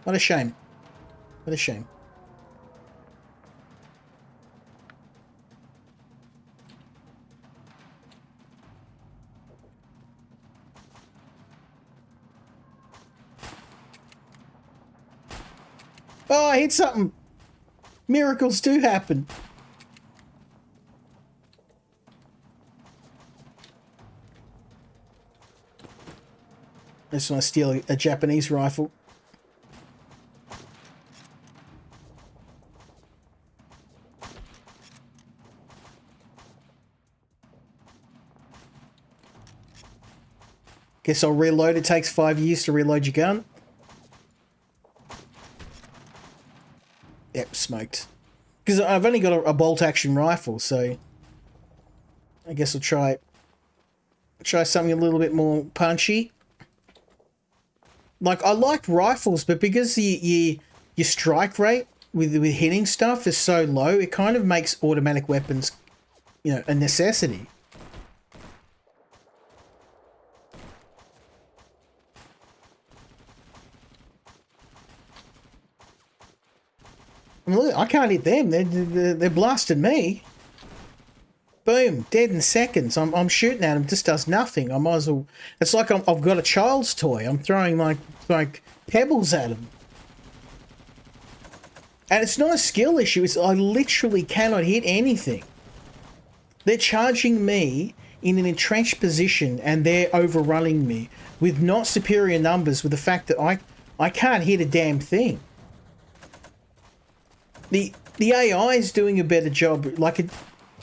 What a shame. What a shame. Oh, I hit something! Miracles do happen. I just want to steal a Japanese rifle. Guess I'll reload. It takes 5 years to reload your gun. Yep, smoked. Because I've only got a bolt-action rifle, so I guess I'll try something a little bit more punchy. Like, I like rifles, but because your strike rate with hitting stuff is so low, it kind of makes automatic weapons, you know, a necessity. I mean, look, I can't hit them. They're blasting me. Boom, dead in seconds. I'm shooting at them, just does nothing. I might as well. It's like I've got a child's toy. I'm throwing like pebbles at them. And it's not a skill issue. I literally cannot hit anything. They're charging me in an entrenched position, and they're overrunning me with not superior numbers. With the fact that I can't hit a damn thing. The AI is doing a better job. Like,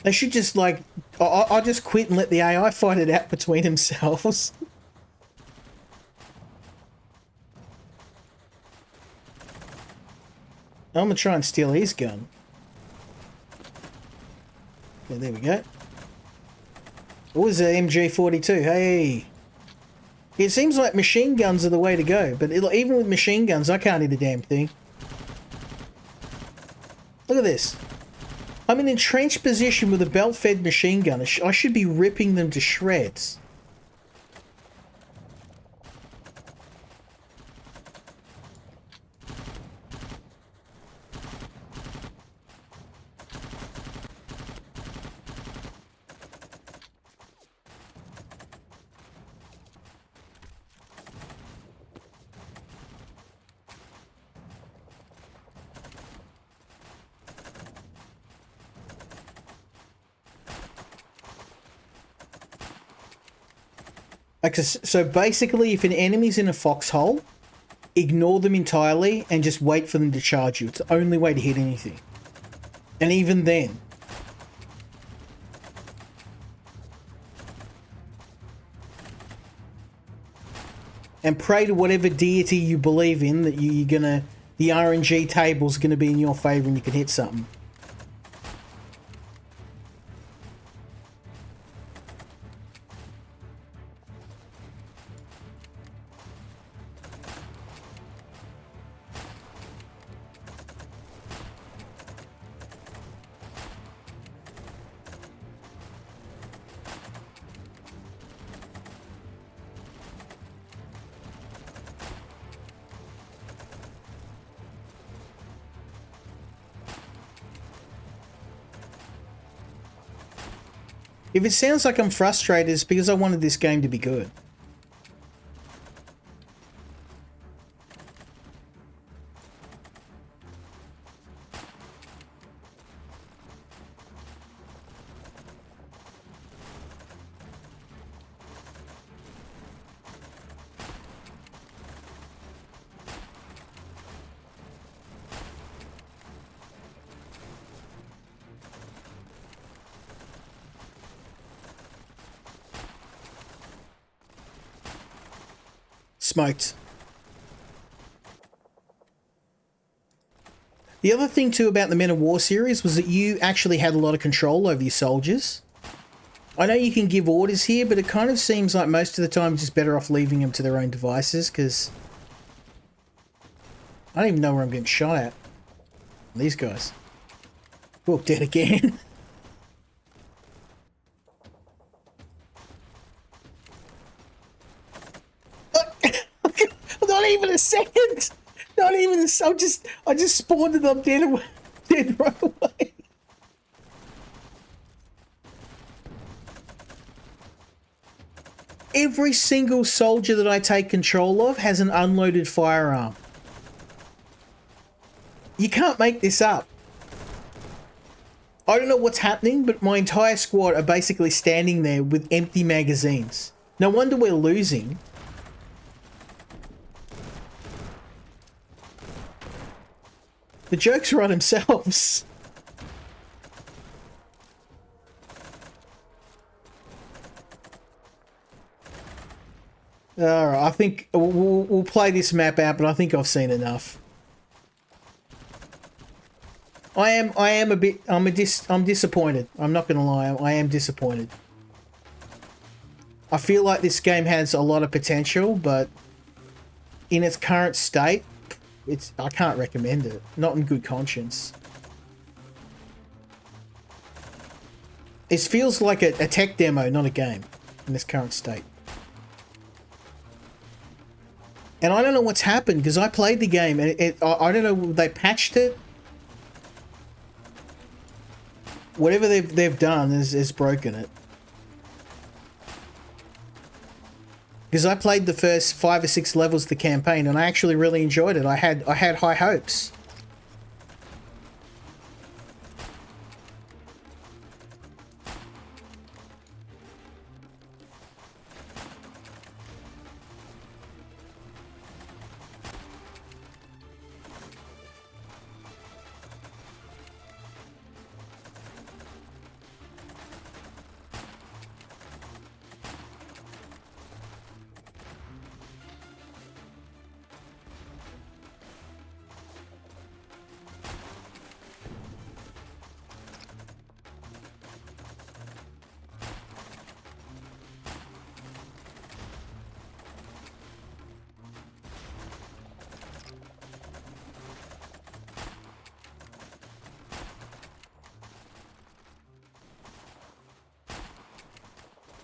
they should just, like... I'll just quit and let the AI fight it out between themselves. I'm gonna try and steal his gun. Yeah, there we go. What was the MG42? Hey! It seems like machine guns are the way to go, but even with machine guns, I can't hit a damn thing. Look at this. I'm in an entrenched position with a belt-fed machine gun. I should be ripping them to shreds. So basically, if an enemy's in a foxhole, ignore them entirely and just wait for them to charge you. It's the only way to hit anything. And even then. And pray to whatever deity you believe in that the RNG table's gonna be in your favor and you can hit something. If it sounds like I'm frustrated, it's because I wanted this game to be good. smoked. The other thing too about the Men of War series was that you actually had a lot of control over your soldiers. I know you can give orders here, but it kind of seems like most of the time it's just better off leaving them to their own devices, because I don't even know where I'm getting shot at. These guys. Oh, dead again. Not even a second. Not even a. I just spawned and I'm dead right away. Every single soldier that I take control of has an unloaded firearm. You can't make this up. I don't know what's happening, but my entire squad are basically standing there with empty magazines. No wonder we're losing. The jokes are on themselves. Alright, I think we'll play this map out, but I think I've seen enough. I'm disappointed. I'm not gonna lie, I am disappointed. I feel like this game has a lot of potential, but in its current state, I can't recommend it. Not in good conscience. It feels like a tech demo, not a game, in this current state. And I don't know what's happened, because I played the game, and I don't know, they patched it. Whatever they've done is broken it. Because I played the first 5 or 6 levels of the campaign, and I actually really enjoyed it. I had high hopes.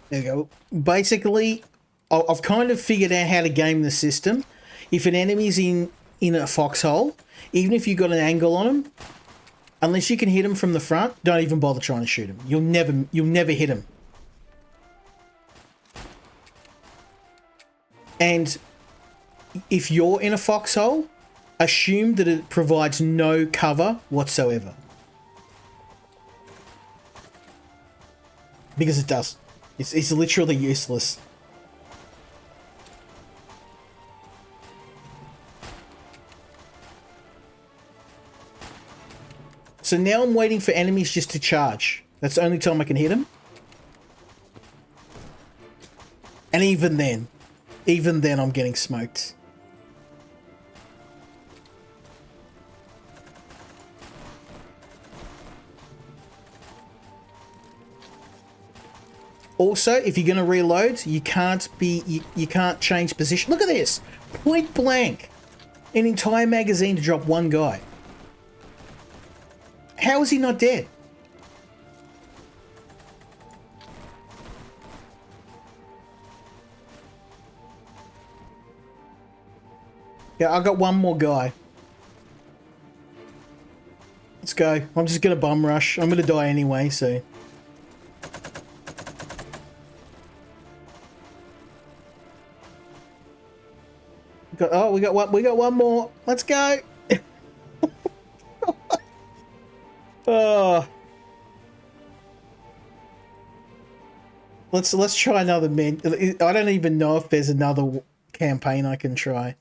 There you go. Basically, I've kind of figured out how to game the system. If an enemy's in a foxhole, even if you've got an angle on them, unless you can hit them from the front, don't even bother trying to shoot them. You'll never hit them. And if you're in a foxhole, assume that it provides no cover whatsoever. Because it does. It's literally useless. So now I'm waiting for enemies just to charge. That's the only time I can hit them. And even then I'm getting smoked. Also, if you're going to reload, you can't change position. Look at this. Point blank. An entire magazine to drop one guy. How is he not dead? Yeah, I got one more guy. Let's go. I'm just going to bum rush. I'm going to die anyway, so... Oh, we got one more. Let's go. Oh. Let's try another I don't even know if there's another campaign I can try.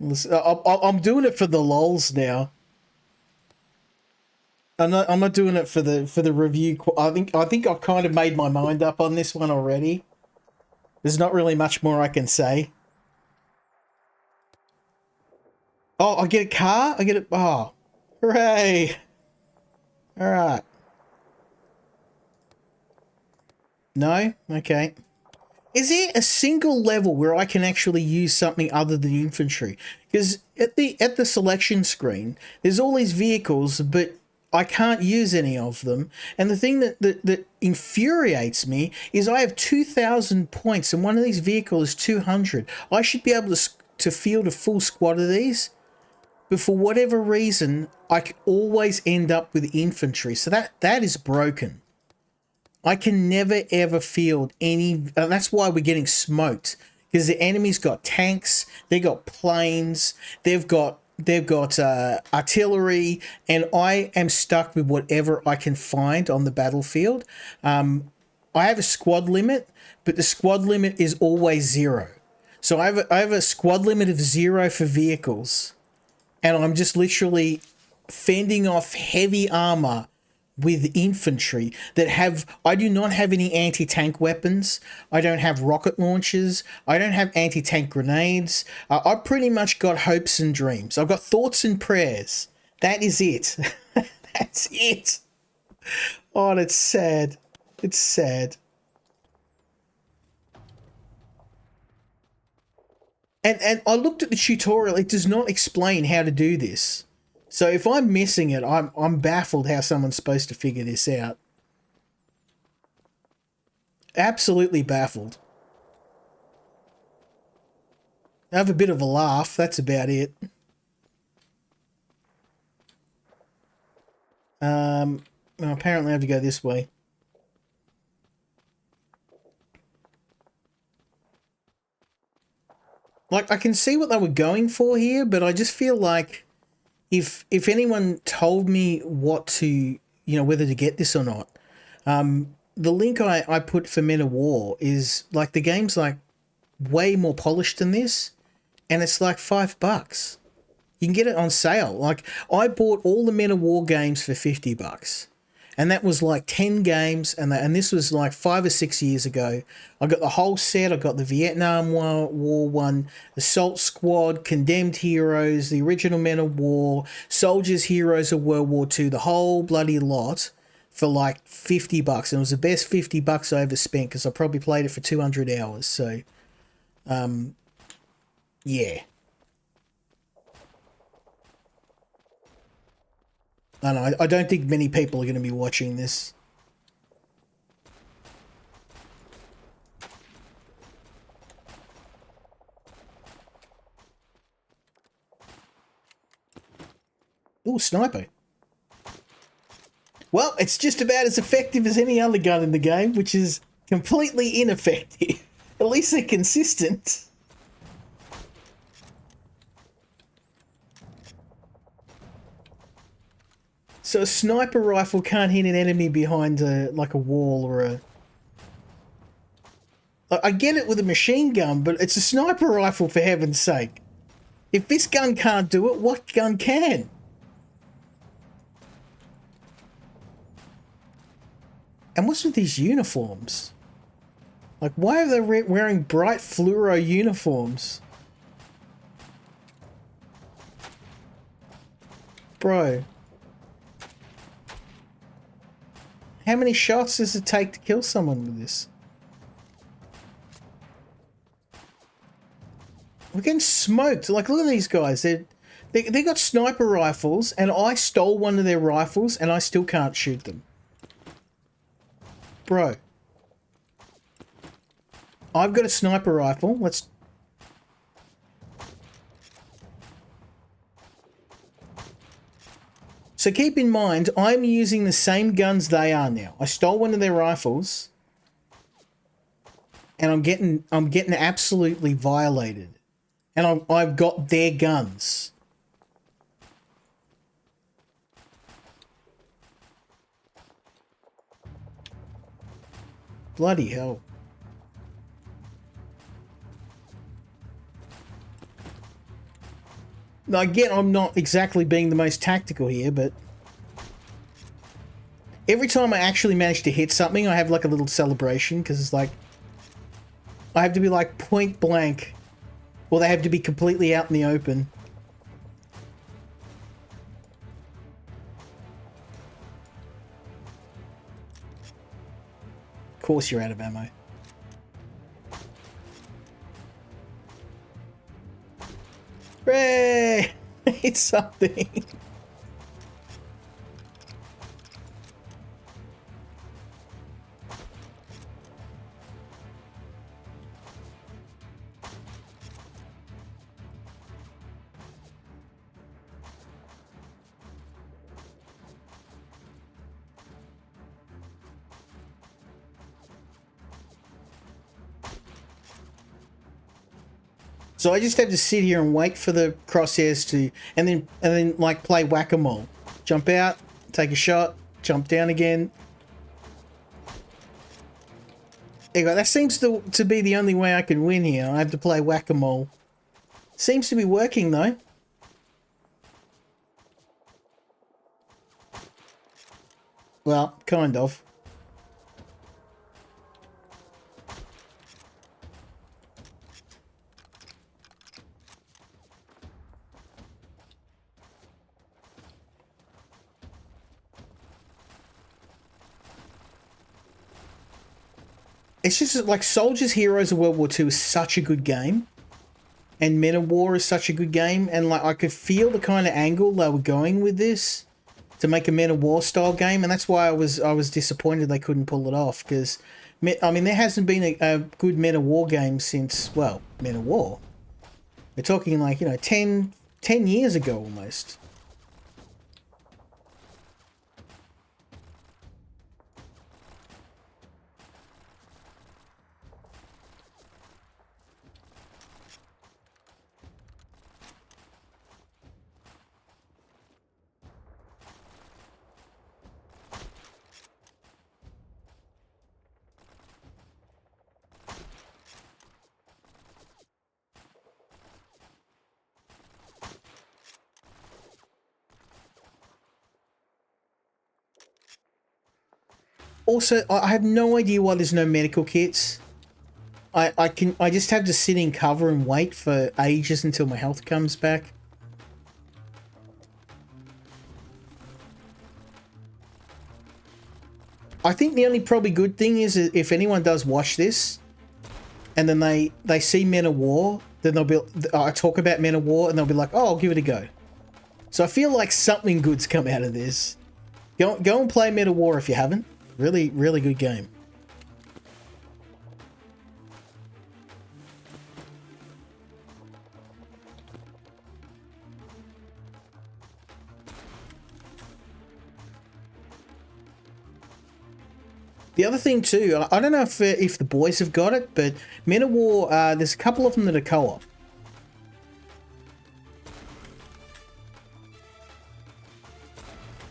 I'm doing it for the lols now. I'm not doing it for the review. I think I've kind of made my mind up on this one already. There's not really much more I can say. Oh, I get a car? I get it. Oh, hooray. All right. No? Okay. Is there a single level where I can actually use something other than infantry? Because at the selection screen, there's all these vehicles, but I can't use any of them. And the thing that infuriates me is I have 2,000 points, and one of these vehicles is 200. I should be able to field a full squad of these, but for whatever reason, I always end up with infantry. So that is broken. I can never ever field any, and that's why we're getting smoked, because the enemy's got tanks, they got planes, they've got artillery, and I am stuck with whatever I can find on the battlefield. I have a squad limit, but the squad limit is always 0. So I have a squad limit of 0 for vehicles, and I'm just literally fending off heavy armor with infantry that have, I do not have any anti-tank weapons. I don't have rocket launchers. I don't have anti-tank grenades. I pretty much got hopes and dreams. I've got thoughts and prayers. That is it. That's it. Oh, it's sad. It's sad. And I looked at the tutorial. It does not explain how to do this. So if I'm missing it, I'm baffled how someone's supposed to figure this out. Absolutely baffled. I have a bit of a laugh. That's about it. Well, apparently I have to go this way. Like, I can see what they were going for here, but I just feel like if anyone told me what to, whether to get this or not, the link I put for Men of War is like, the game's like way more polished than this, and it's like $5. You can get it on sale. Like, I bought all the Men of War games for $50. And that was like 10 games, and this was like 5 or 6 years ago. I got the whole set. I got the Vietnam War one, Assault Squad, Condemned Heroes, the original Men of War, Soldiers Heroes of World War II, the whole bloody lot for like $50. And it was the best $50 I ever spent, because I probably played it for 200 hours. So, yeah. I don't think many people are going to be watching this. Ooh, sniper. Well, it's just about as effective as any other gun in the game, which is completely ineffective. At least they're consistent. So a sniper rifle can't hit an enemy behind like a wall or a... I get it with a machine gun, but it's a sniper rifle, for heaven's sake. If this gun can't do it, what gun can? And what's with these uniforms? Like, why are they wearing bright fluoro uniforms? Bro. How many shots does it take to kill someone with this? We're getting smoked. Like, look at these guys. They got sniper rifles, and I stole one of their rifles, and I still can't shoot them. Bro. I've got a sniper rifle. Let's... So keep in mind, I'm using the same guns they are now. I stole one of their rifles, and I'm getting absolutely violated. And I've got their guns. Bloody hell. Now, again, I'm not exactly being the most tactical here, but every time I actually manage to hit something, I have like a little celebration, because it's like, I have to be like point blank, or they have to be completely out in the open. course you're out of ammo. Hooray! It's something. So I just have to sit here and wait for the crosshairs to, and then like play whack-a-mole. Jump out, take a shot, jump down again. There you go. That seems to be the only way I can win here. I have to play whack-a-mole. Seems to be working though. Well, kind of. It's just like Soldiers Heroes of World War II is such a good game. And Men of War is such a good game. And like I could feel the kind of angle they were going with this to make a Men of War style game. And that's why I was disappointed they couldn't pull it off. Because, I mean, there hasn't been a good Men of War game since, well, Men of War. We're talking like, you know, 10 years ago almost. Also, I have no idea why there's no medical kits. I just have to sit in cover and wait for ages until my health comes back. I think the only probably good thing is if anyone does watch this and then they see Men of War, then they'll be, I talk about Men of War and they'll be like, oh, I'll give it a go. So I feel like something good's come out of this. Go and play Men of War if you haven't. Really, really good game. The other thing too, I don't know if the boys have got it, but Men of War, there's a couple of them that are co-op.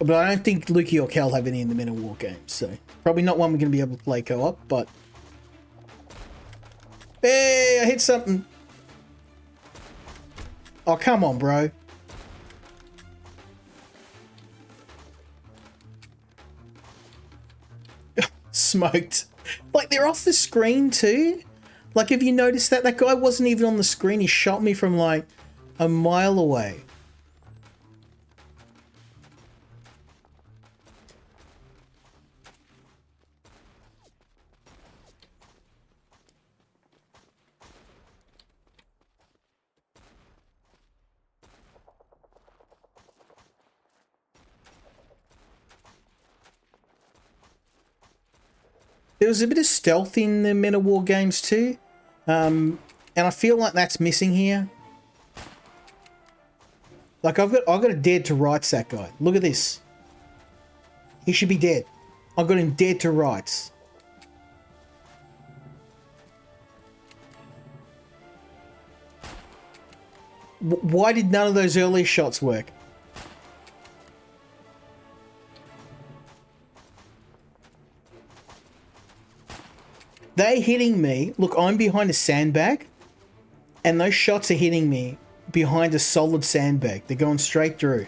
But I don't think Lukey or Cal have any in the Men of War games, so probably not one we're going to be able to play co-op, but... Hey, I hit something! Oh, come on, bro. Smoked. Like, they're off the screen too? Like, have you noticed that? That guy wasn't even on the screen, he shot me from like a mile away. There was a bit of stealth in the Men of War games too. And I feel like that's missing here. Like I've got a dead to rights that guy. Look at this. He should be dead. I've got him dead to rights. Why did none of those early shots work? They're hitting me. Look, I'm behind a sandbag. And those shots are hitting me behind a solid sandbag. They're going straight through.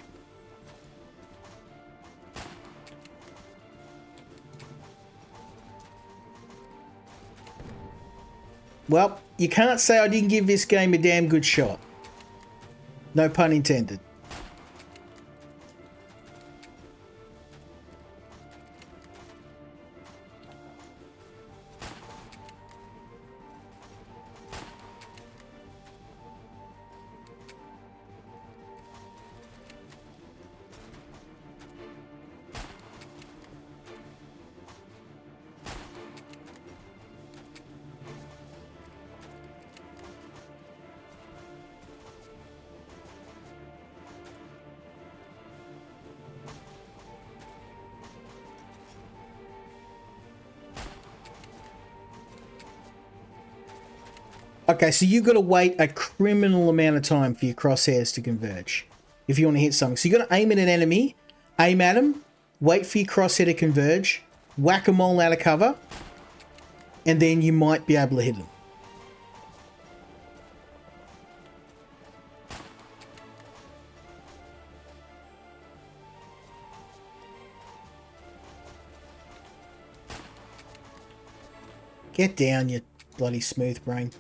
Well, you can't say I didn't give this game a damn good shot. No pun intended. Okay, so you've got to wait a criminal amount of time for your crosshairs to converge if you want to hit something. So you've got to aim at an enemy, aim at them, wait for your crosshair to converge, whack them all out of cover, and then you might be able to hit them. Get down, you bloody smooth brain.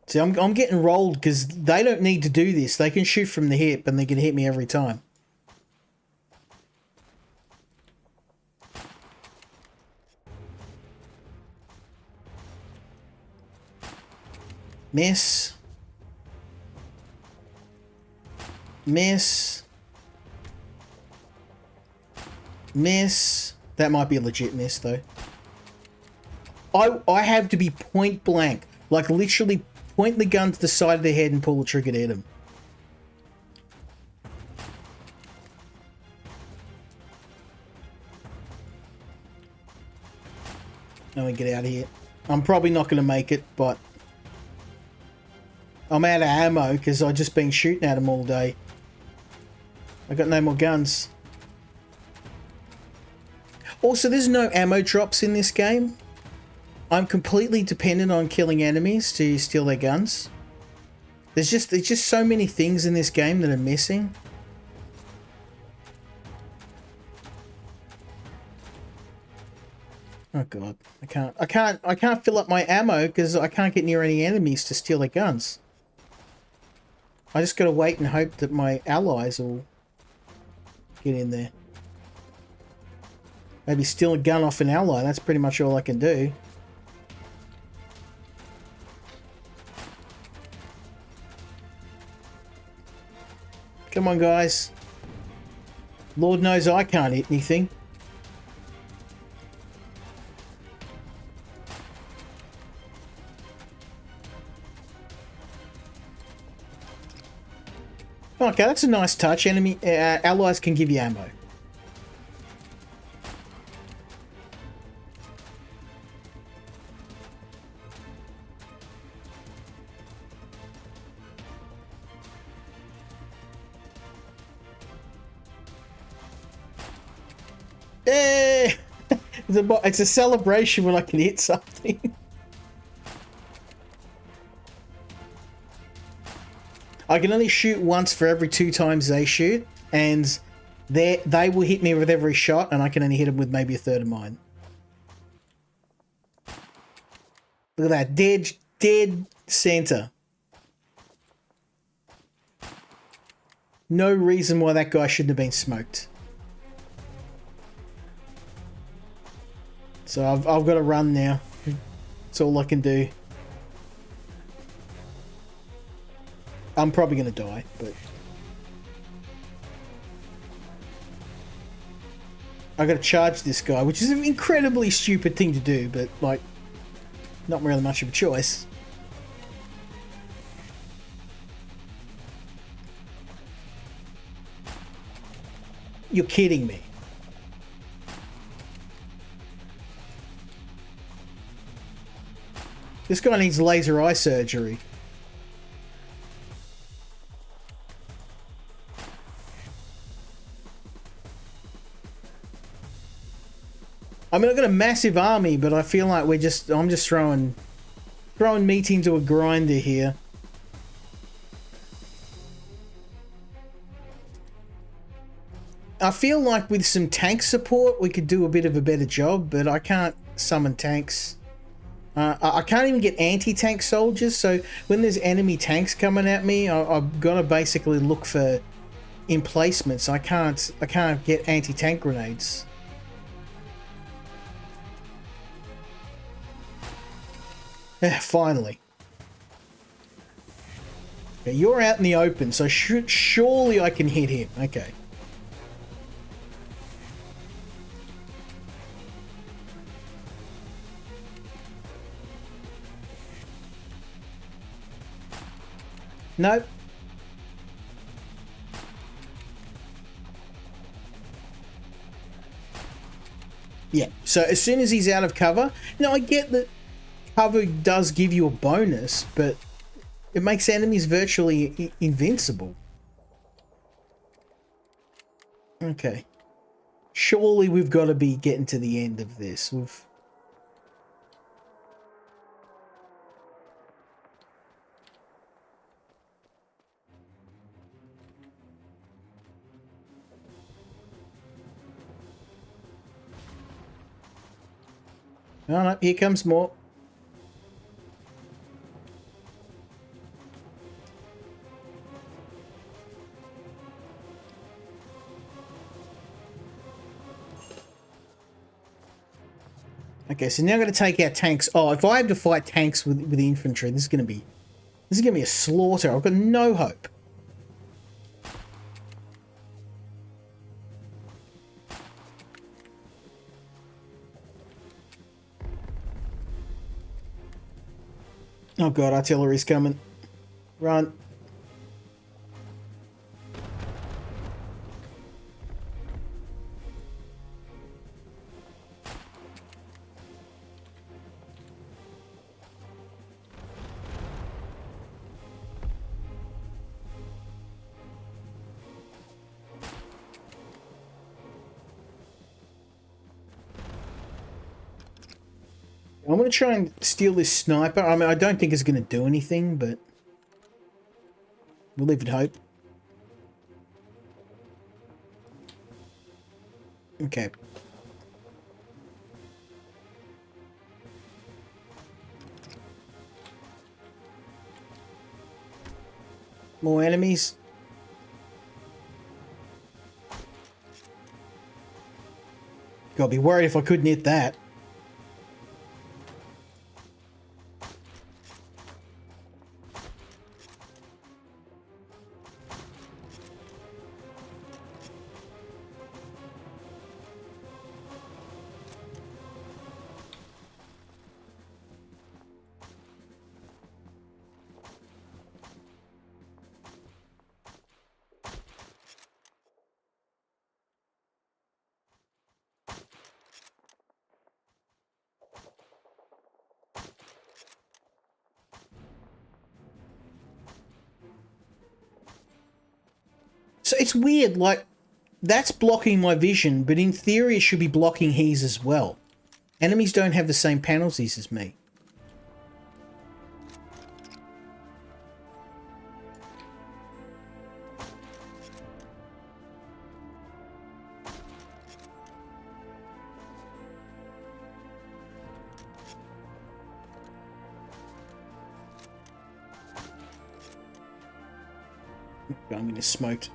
See, I'm getting rolled because they don't need to do this. They can shoot from the hip and they can hit me every time. Miss. Miss. Miss. That might be a legit miss, though. I have to be point blank. Like, literally point the gun to the side of their head and pull the trigger to hit them. Let me get out of here. I'm probably not going to make it, but I'm out of ammo because I've just been shooting at them all day. I got no more guns. Also, there's no ammo drops in this game. I'm completely dependent on killing enemies to steal their guns. There's just so many things in this game that are missing. Oh god, I can't fill up my ammo because I can't get near any enemies to steal their guns. I just gotta wait and hope that my allies will get in there. Maybe steal a gun off an ally, that's pretty much all I can do. Come on, guys. Lord knows I can't hit anything. Okay, that's a nice touch. Enemy allies can give you ammo. Hey! It's a celebration when I can hit something. I can only shoot once for every 2 times they shoot, and they will hit me with every shot, and I can only hit them with maybe a third of mine. Look at that, dead center. No reason why that guy shouldn't have been smoked. So I've got to run now. That's all I can do. I'm probably going to die, but I got to charge this guy, which is an incredibly stupid thing to do, but like, not really much of a choice. You're kidding me. This guy needs laser eye surgery. I mean, I've got a massive army, but I feel like I'm just throwing meat into a grinder here. I feel like with some tank support, we could do a bit of a better job, but I can't summon tanks. I can't even get anti-tank soldiers, so when there's enemy tanks coming at me, I've got to basically look for emplacements. I can't get anti-tank grenades. Finally. Okay, you're out in the open, so surely I can hit him. Okay. Nope. Yeah, so as soon as he's out of cover... Now, I get that cover does give you a bonus, but it makes enemies virtually invincible. Okay. Surely we've got to be getting to the end of this. Oh no, here comes more. Okay, so now I'm going to take out tanks. Oh, if I have to fight tanks with infantry, this is going to be a slaughter. I've got no hope. Oh god, artillery's coming. Run. I'm going to try and steal this sniper. I mean, I don't think it's going to do anything, but we'll live in hope. Okay. More enemies. God, I'd be worried if I couldn't hit that. So it's weird, like, that's blocking my vision, but in theory it should be blocking his as well. Enemies don't have the same penalties as me. I'm getting smoked.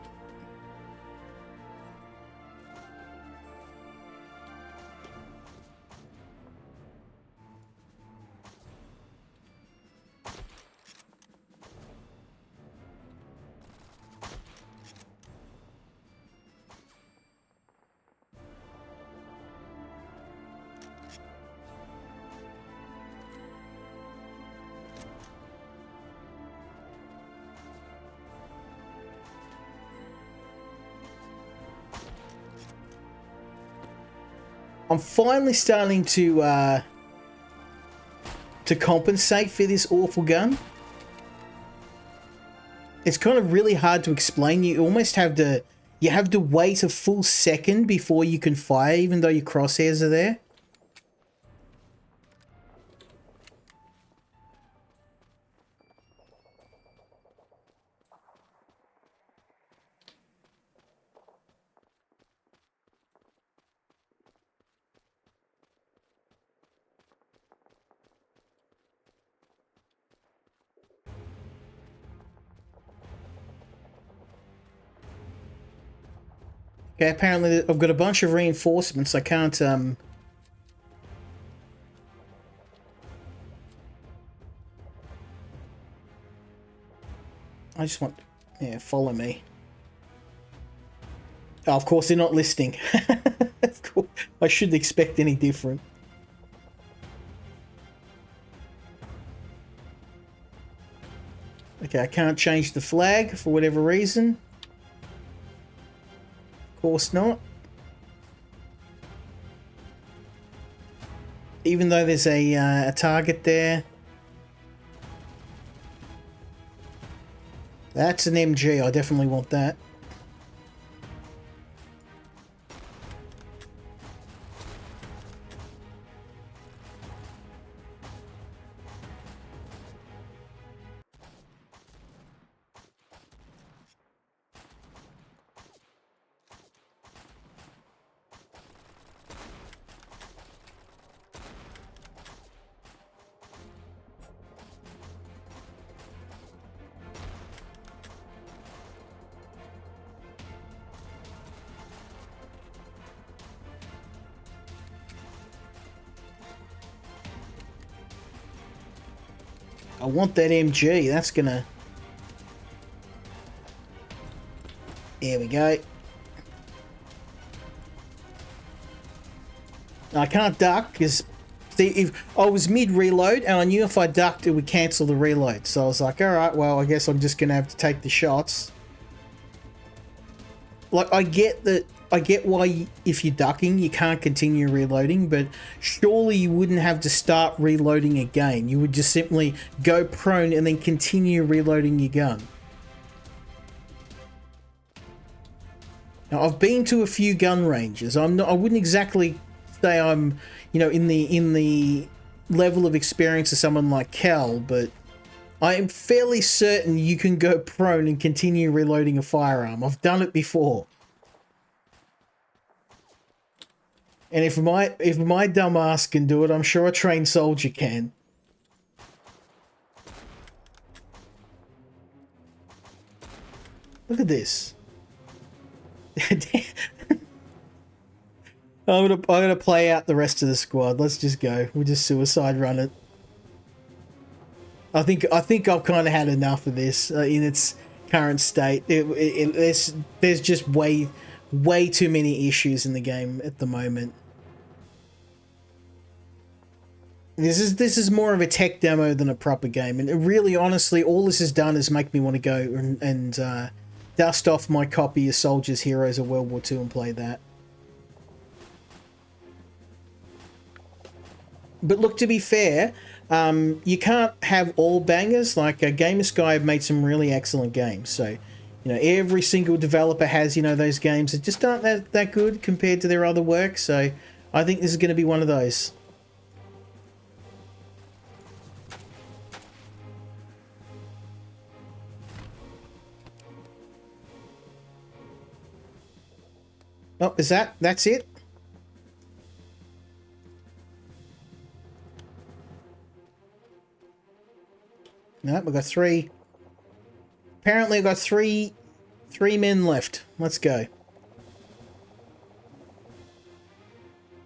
I'm finally starting to compensate for this awful gun. It's kind of really hard to explain. You almost have to wait a full second before you can fire, even though your crosshairs are there. Okay, apparently I've got a bunch of reinforcements. I can't, I just want... Yeah, follow me. Oh, of course, they're not listening. Of course, I shouldn't expect any different. Okay, I can't change the flag for whatever reason. Of course not. even though there's a target there. That's an MG. I definitely want that. I want that MG. That's gonna... There we go. I can't duck because... See, if I was mid-reload and I knew if I ducked it would cancel the reload. So I was like, alright, well, I guess I'm just gonna have to take the shots. Like, I get why if you're ducking you can't continue reloading, but surely you wouldn't have to start reloading again. You would just simply go prone and then continue reloading your gun. Now, I've been to a few gun ranges. I wouldn't exactly say I'm, you know, in the level of experience of someone like Cal, but I am fairly certain you can go prone and continue reloading a firearm. I've done it before. And if my dumb ass can do it, I'm sure a trained soldier can. Look at this. I'm gonna play out the rest of the squad. Let's just go. We'll just suicide run it. I think I've kind of had enough of this in its current state. There's just way too many issues in the game at the moment. This is more of a tech demo than a proper game, and really, honestly, all this has done is make me want to go and dust off my copy of Soldiers, Heroes of World War II and play that. But look, to be fair, you can't have all bangers. Like Gamer Sky have made some really excellent games. So, you know, every single developer has, you know, those games that just aren't that good compared to their other work. So I think this is going to be one of those. Oh, that's it? No, we've got three. Apparently, I've got three men left. Let's go.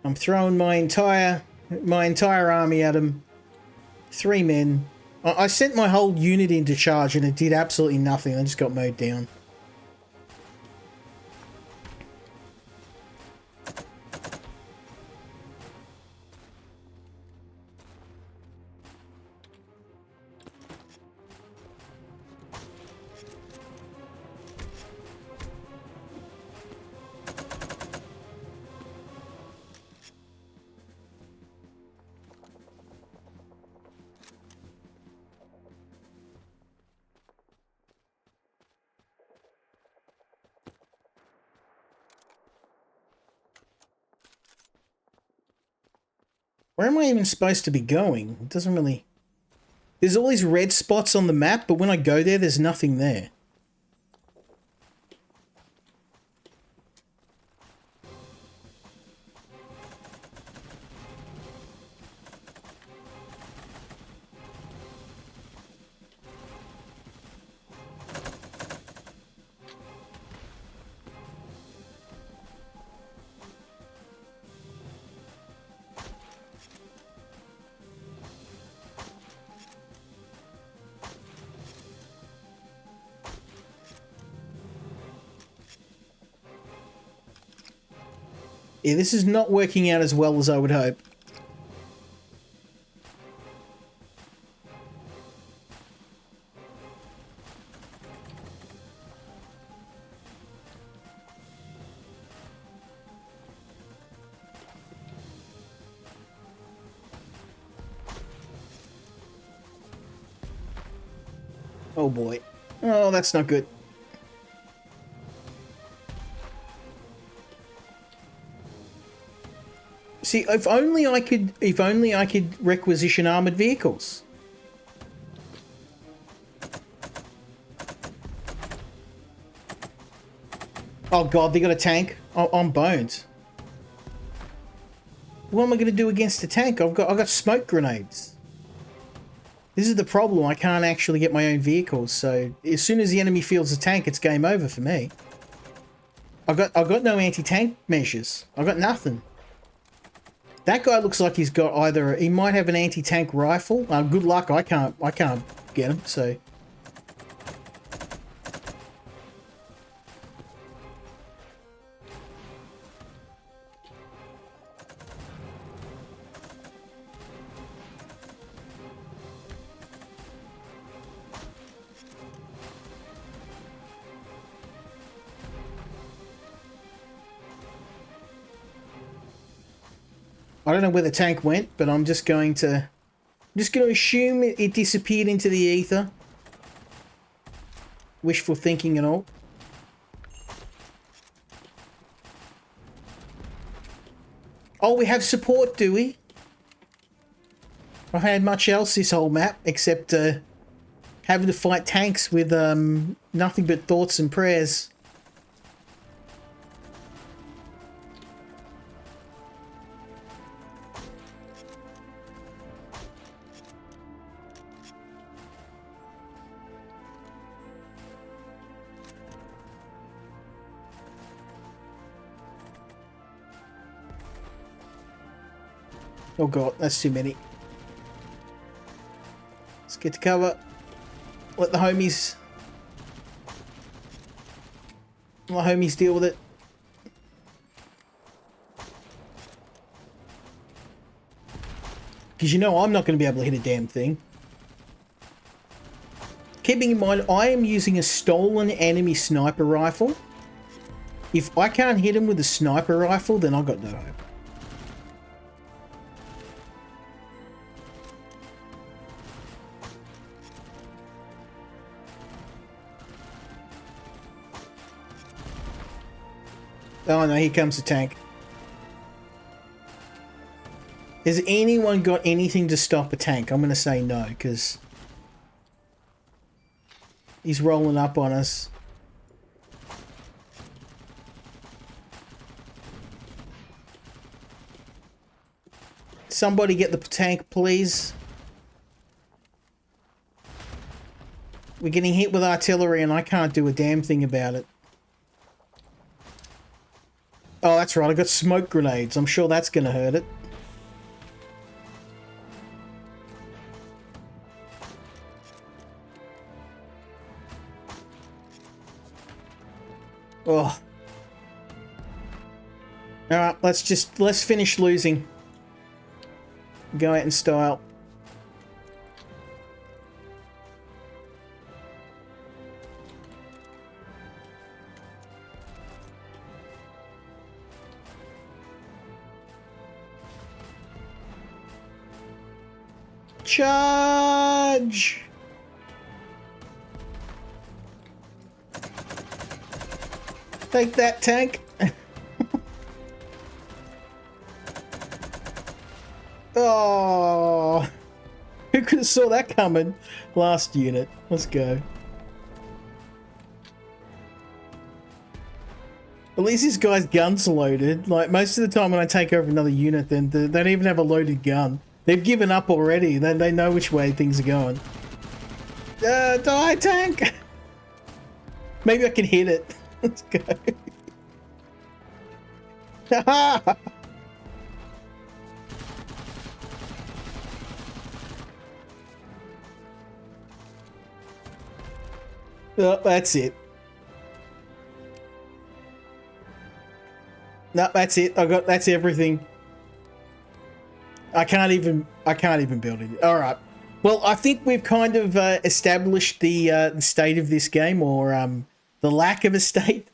I'm throwing my entire army at him. 3 men. I sent my whole unit into charge and it did absolutely nothing. I just got mowed down. Where am I even supposed to be going? It doesn't really... There's all these red spots on the map, but when I go there, there's nothing there. Yeah, this is not working out as well as I would hope. Oh boy. Oh, that's not good. See, if only I could requisition armored vehicles. Oh god, they got a tank. I'm boned. What am I going to do against the tank? I've got smoke grenades. This is the problem. I can't actually get my own vehicles. So as soon as the enemy feels the tank, it's game over for me. I've got no anti-tank measures. I've got nothing. That guy looks like he's got either he might have an anti-tank rifle. Good luck. I can't get him. So. I don't know where the tank went, but I'm just going to assume it disappeared into the ether. Wishful thinking and all. Oh, we have support, do we? I've had much else this whole map, except having to fight tanks with nothing but thoughts and prayers. Oh god, that's too many. Let's get to cover. Let the homies deal with it. Because you know I'm not going to be able to hit a damn thing. Keeping in mind, I am using a stolen enemy sniper rifle. If I can't hit him with a sniper rifle, then I've got no hope. Oh no, here comes the tank. Has anyone got anything to stop a tank? I'm going to say no, because he's rolling up on us. Somebody get the tank, please. We're getting hit with artillery and I can't do a damn thing about it. Oh, that's right. I got smoke grenades. I'm sure that's going to hurt it. Oh. Alright, let's finish losing. Go out in style. Charge! Take that, tank. Oh, who could have saw that coming? Last unit. Let's go. At least this guy's gun's loaded. Like, most of the time when I take over another unit, then they don't even have a loaded gun. They've given up already. They know which way things are going. Die, tank! Maybe I can hit it. Let's go. Oh, that's it. No, that's it. That's everything. I can't even build it. All right. Well, I think we've kind of established the state of this game, or the lack of a state.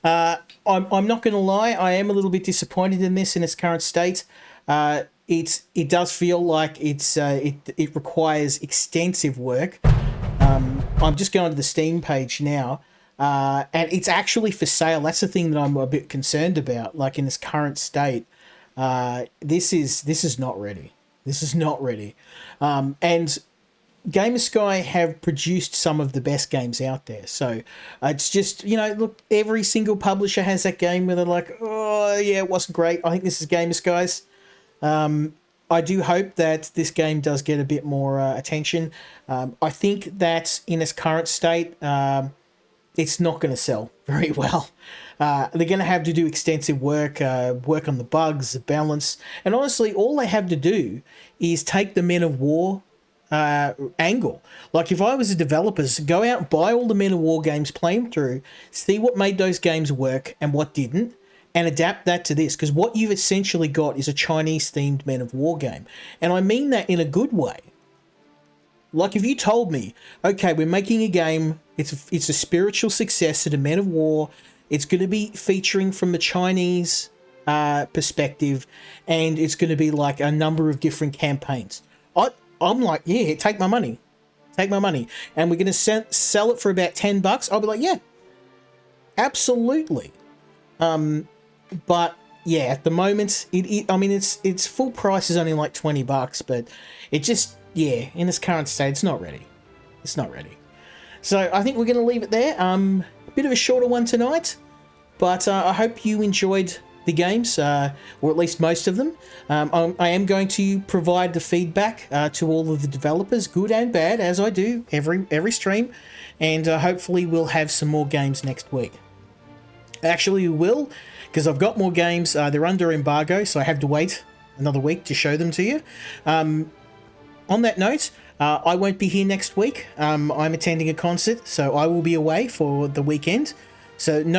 I'm not going to lie. I am a little bit disappointed in this in its current state. It does feel like it requires extensive work. I'm just going to the Steam page now, and it's actually for sale. That's the thing that I'm a bit concerned about. Like in its current state, this is not ready. This is not ready, and Gamer Sky have produced some of the best games out there. So it's just, look, every single publisher has that game where they're like, oh, yeah, it wasn't great. I think this is Gamer Sky's. I do hope that this game does get a bit more attention. I think that in its current state, it's not going to sell very well. They're going to have to do extensive work, work on the bugs, the balance. And honestly, all they have to do is take the Men of War angle. Like if I was a developer, go out and buy all the Men of War games, play them through, see what made those games work and what didn't, and adapt that to this. Because what you've essentially got is a Chinese-themed Men of War game. And I mean that in a good way. Like if you told me, okay, we're making a game, it's a spiritual successor to Men of War, it's going to be featuring from the Chinese perspective, and it's going to be like a number of different campaigns. I'm like, yeah, take my money. Take my money. And we're going to sell it for about $10. I'll be like, yeah, absolutely. But yeah, at the moment, I mean, its full price is only like $20, but it just, yeah, in its current state, it's not ready. It's not ready. So I think we're going to leave it there. A bit of a shorter one tonight, but I hope you enjoyed the games, or at least most of them. I am going to provide the feedback to all of the developers, good and bad, as I do every stream, and hopefully we'll have some more games next week. Actually, we will, because I've got more games. They're under embargo, so I have to wait another week to show them to you. On that note, I won't be here next week. I'm attending a concert, so I will be away for the weekend. So no